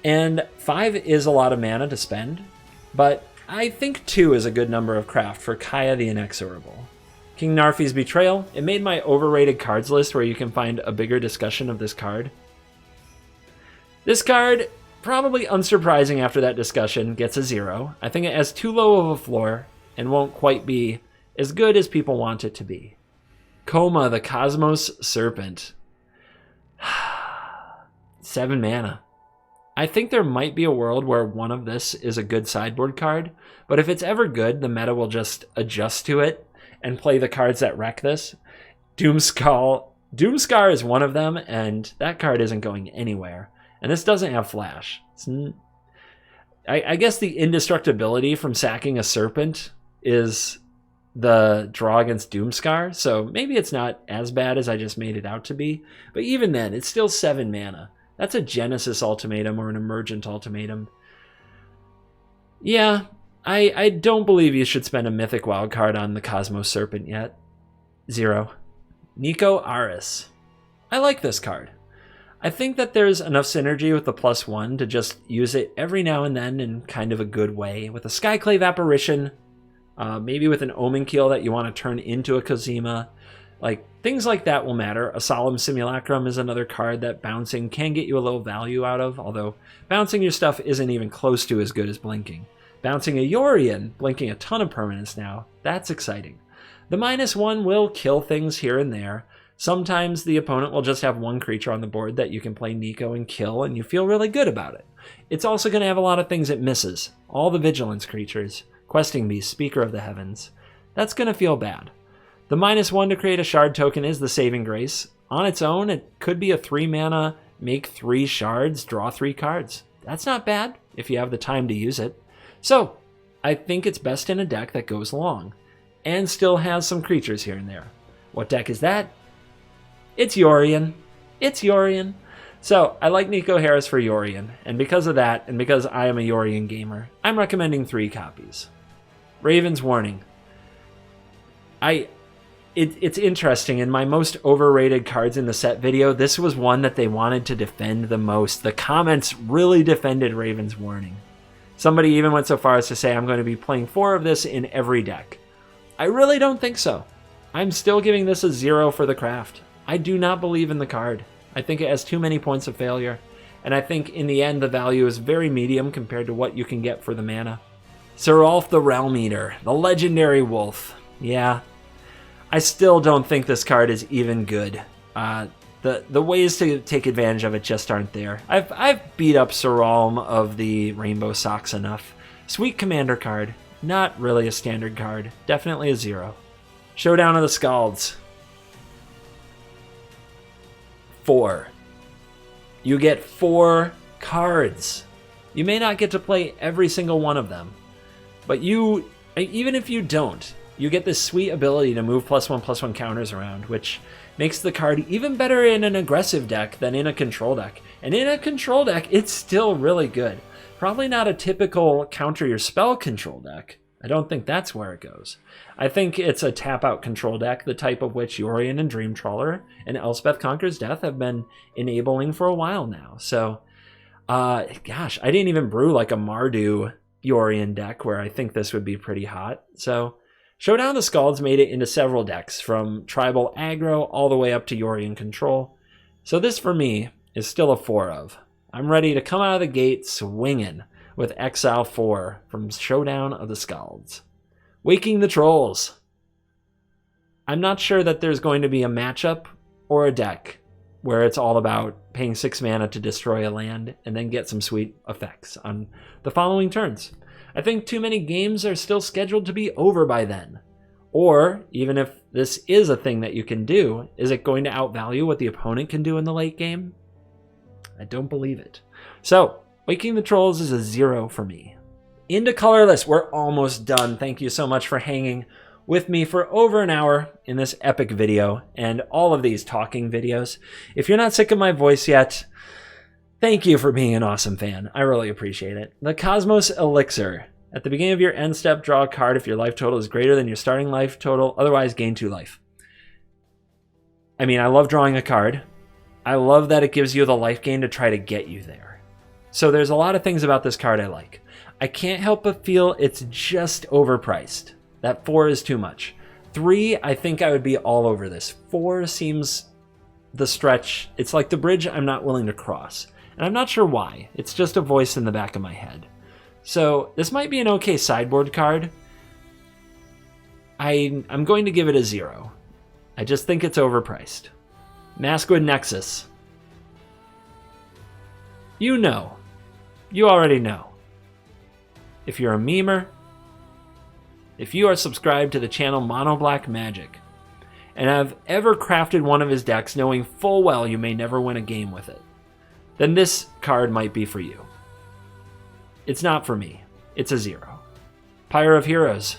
And 5 is a lot of mana to spend, but I think 2 is a good number of craft for Kaya the Inexorable. King Narfi's Betrayal, it made my overrated cards list where you can find a bigger discussion of this card. This card, probably unsurprising after that discussion, gets a 0. I think it has too low of a floor and won't quite be as good as people want it to be. Koma, the Cosmos Serpent. 7 mana. I think there might be a world where one of this is a good sideboard card, but if it's ever good, the meta will just adjust to it and play the cards that wreck this. Doomscar is one of them, and that card isn't going anywhere. And this doesn't have flash. I guess the indestructibility from sacking a serpent is the draw against Doomscar, so maybe it's not as bad as I just made it out to be, but even then, it's still 7 mana. That's a Genesis Ultimatum or an Emergent Ultimatum. Yeah, I don't believe you should spend a Mythic Wildcard on the Cosmos Serpent yet. 0. Nico Aris. I like this card. I think that there's enough synergy with the +1 to just use it every now and then in kind of a good way. With a Skyclave Apparition, maybe with an Omen Keel that you want to turn into a Kozima. Like, things like that will matter. A Solemn Simulacrum is another card that bouncing can get you a little value out of, although bouncing your stuff isn't even close to as good as blinking. Bouncing a Yorion, blinking a ton of permanents now, that's exciting. The -1 will kill things here and there. Sometimes the opponent will just have one creature on the board that you can play Nico and kill, and you feel really good about it. It's also going to have a lot of things it misses. All the Vigilance creatures, Questing Beast, Speaker of the Heavens. That's going to feel bad. The -1 to create a shard token is the saving grace. On its own, it could be a 3 mana, make 3 shards, draw 3 cards. That's not bad if you have the time to use it. So, I think it's best in a deck that goes long, and still has some creatures here and there. What deck is that? It's Yorion. It's Yorion. So, I like Nico Harris for Yorion, and because of that, and because I am a Yorion gamer, I'm recommending 3 copies. Raven's Warning. It's interesting. In my most overrated cards in the set video, this was one that they wanted to defend the most. The comments really defended Raven's Warning. Somebody even went so far as to say I'm going to be playing 4 of this in every deck. I really don't think so. I'm still giving this a 0 for the craft. I do not believe in the card. I think it has too many points of failure, and I think in the end the value is very medium compared to what you can get for the mana. Terolf the Realm Eater, the legendary wolf. Yeah. I still don't think this card is even good. The ways to take advantage of it just aren't there. I've beat up Seralm of the Rainbow Socks enough. Sweet Commander card. Not really a standard card. Definitely a 0. Showdown of the Scalds. 4. You get 4 cards. You may not get to play every single one of them, but even if you don't, you get this sweet ability to move +1/+1 counters around, which makes the card even better in an aggressive deck than in a control deck. And in a control deck, it's still really good. Probably not a typical counter your spell control deck. I don't think that's where it goes. I think it's a tap-out control deck, the type of which Yorion and Dream Trawler and Elspeth Conquers Death have been enabling for a while now. So, gosh, I didn't even brew like a Mardu Yorion deck where I think this would be pretty hot. So, Showdown of the Scalds made it into several decks, from tribal aggro all the way up to Yorion control. So this, for me, is still a 4 of. I'm ready to come out of the gate swinging with Exile 4 from Showdown of the Scalds. Waking the Trolls. I'm not sure that there's going to be a matchup or a deck where it's all about paying 6 mana to destroy a land and then get some sweet effects on the following turns. I think too many games are still scheduled to be over by then. Or, even if this is a thing that you can do, is it going to outvalue what the opponent can do in the late game? I don't believe it. So, Waking the Trolls is a 0 for me. Into Colorless, we're almost done. Thank you so much for hanging with me for over an hour in this epic video and all of these talking videos. If you're not sick of my voice yet, thank you for being an awesome fan. I really appreciate it. The Cosmos Elixir. At the beginning of your end step, draw a card if your life total is greater than your starting life total. Otherwise, gain 2 life. I mean, I love drawing a card. I love that it gives you the life gain to try to get you there. So there's a lot of things about this card I like. I can't help but feel it's just overpriced. That 4 is too much. 3, I think I would be all over this. 4 seems the stretch. It's like the bridge I'm not willing to cross. And I'm not sure why. It's just a voice in the back of my head. So this might be an okay sideboard card. I'm going to give it a 0. I just think it's overpriced. Maskwood Nexus. You know. You already know. If you're a memer, if you are subscribed to the channel Mono Black Magic, and have ever crafted one of his decks knowing full well you may never win a game with it, then this card might be for you. It's not for me. It's a 0. Pyre of Heroes.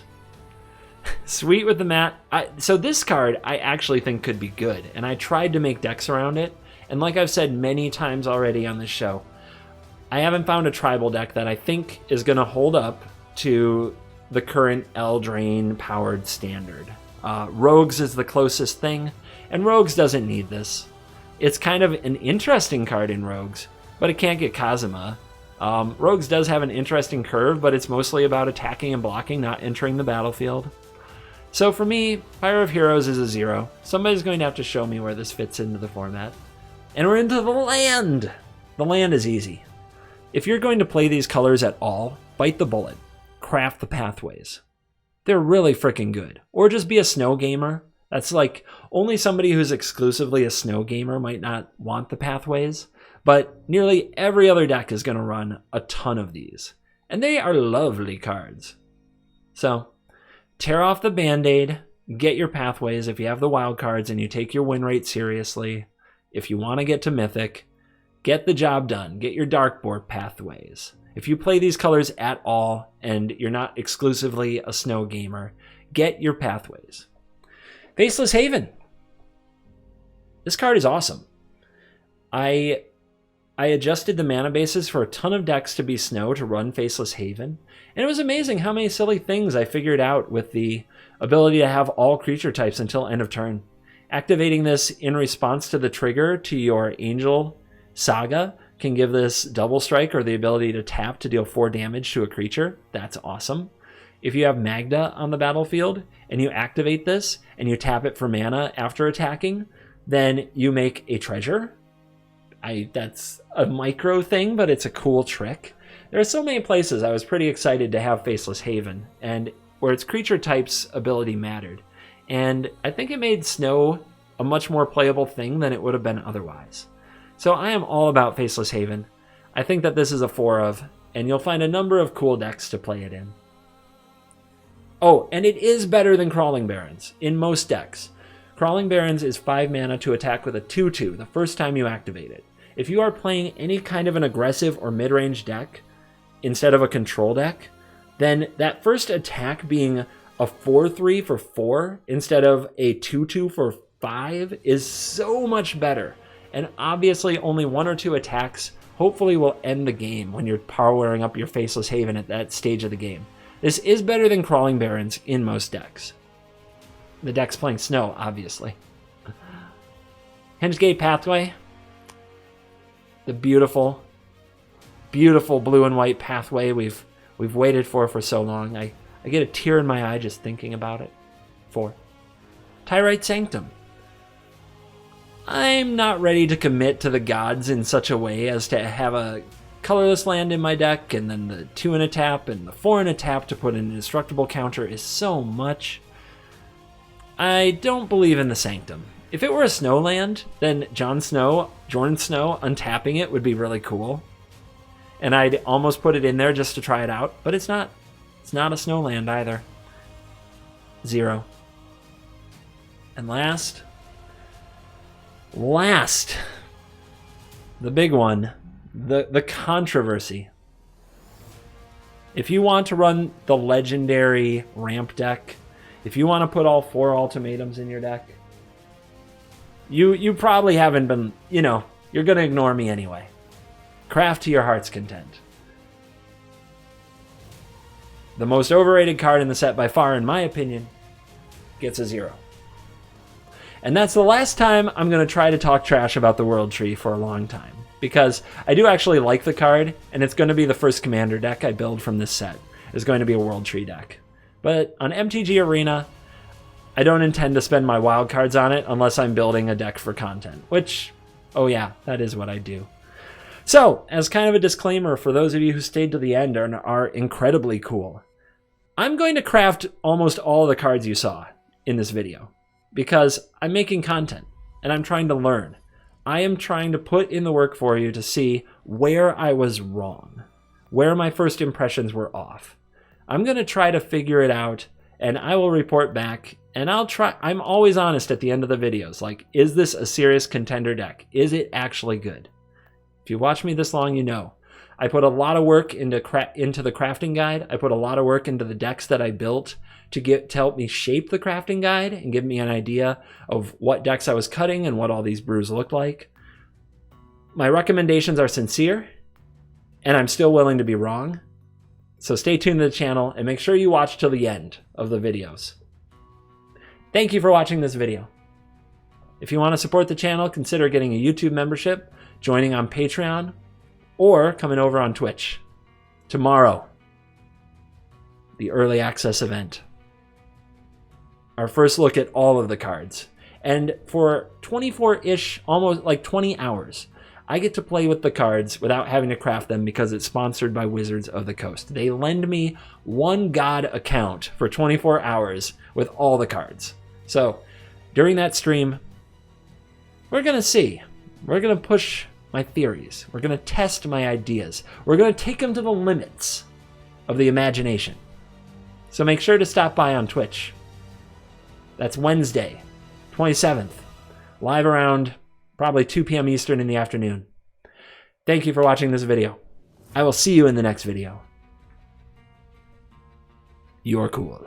Sweet with the mat. So this card I actually think could be good, and I tried to make decks around it, and like I've said many times already on this show, I haven't found a tribal deck that I think is going to hold up to the current Eldraine powered standard. Rogues is the closest thing, and Rogues doesn't need this. It's kind of an interesting card in Rogues, but it can't get Kazuma. Rogues does have an interesting curve, but it's mostly about attacking and blocking, not entering the battlefield. So for me, Pyre of Heroes is a 0. Somebody's going to have to show me where this fits into the format. And we're into the land! The land is easy. If you're going to play these colors at all, bite the bullet. Craft the pathways. They're really freaking good. Or just be a snow gamer. That's like, only somebody who's exclusively a snow gamer might not want the pathways, but nearly every other deck is going to run a ton of these. And they are lovely cards. So, tear off the band-aid, get your pathways if you have the wild cards and you take your win rate seriously. If you want to get to Mythic, get the job done. Get your darkboard pathways. If you play these colors at all and you're not exclusively a snow gamer, get your pathways. Faceless Haven. This card is awesome. I adjusted the mana bases for a ton of decks to be snow to run Faceless Haven, and it was amazing how many silly things I figured out with the ability to have all creature types until end of turn. Activating this in response to the trigger to your Angel Saga can give this double strike or the ability to tap to deal 4 damage to a creature. That's awesome. If you have Magda on the battlefield and you activate this and you tap it for mana after attacking, then you make a treasure. That's a micro thing, but it's a cool trick. There are so many places I was pretty excited to have Faceless Haven, and where its creature type's ability mattered. And I think it made Snow a much more playable thing than it would have been otherwise. So I am all about Faceless Haven. I think that this is a 4 of, and you'll find a number of cool decks to play it in. Oh, and it is better than Crawling Barrens in most decks. Crawling Barrens is 5 mana to attack with a 2/2 the first time you activate it. If you are playing any kind of an aggressive or mid-range deck instead of a control deck, then that first attack being a 4/3 for 4 instead of a 2/2 for 5 is so much better. And obviously only 1 or 2 attacks hopefully will end the game when you're powering up your Faceless Haven at that stage of the game. This is better than Crawling Barrens in most decks. The deck's playing snow, obviously. Hengegate Pathway. The beautiful, beautiful blue and white pathway we've waited for so long. I get a tear in my eye just thinking about it. 4. Tyrite Sanctum. I'm not ready to commit to the gods in such a way as to have a colorless land in my deck, and then the 2 in a tap and the 4 in a tap to put an indestructible counter is so much. I don't believe in the Sanctum. If it were a snow land, then Jon Snow untapping it would be really cool. And I'd almost put it in there just to try it out, but it's not. It's not a snow land either. 0. And last, the big one, the controversy. If you want to run the legendary ramp deck, if you want to put all 4 ultimatums in your deck, you probably haven't been, you're going to ignore me anyway. Craft to your heart's content. the most overrated card in the set by far, in my opinion, gets a 0. And that's the last time I'm going to try to talk trash about the World Tree for a long time, because I do actually like the card, and it's going to be the first commander deck I build from this set. It's going to be a World Tree deck. But on MTG Arena, I don't intend to spend my wild cards on it unless I'm building a deck for content, which, oh yeah, that is what I do. So, as kind of a disclaimer for those of you who stayed to the end and are incredibly cool, I'm going to craft almost all the cards you saw in this video, because I'm making content and I'm trying to learn. I am trying to put in the work for you to see where I was wrong, where my first impressions were off. I'm going to try to figure it out, and I will report back, and I'm always honest at the end of the videos, like, is this a serious contender deck? Is it actually good? If you watch me this long, you know. I put a lot of work into the crafting guide. I put a lot of work into the decks that I built to help me shape the crafting guide and give me an idea of what decks I was cutting and what all these brews looked like. My recommendations are sincere, and I'm still willing to be wrong. So stay tuned to the channel and make sure you watch till the end of the videos. Thank you for watching this video. If you want to support the channel, consider getting a YouTube membership, joining on Patreon, or coming over on Twitch. Tomorrow, the early access event. Our first look at all of the cards. And for 24-ish, almost like 20 hours, I get to play with the cards without having to craft them because it's sponsored by Wizards of the Coast. They lend me one God account for 24 hours with all the cards. So during that stream, we're going to see. We're going to push my theories. We're going to test my ideas. We're going to take them to the limits of the imagination. So make sure to stop by on Twitch. That's Wednesday, 27th, live around probably 2 p.m. Eastern in the afternoon. Thank you for watching this video. I will see you in the next video. You're cool.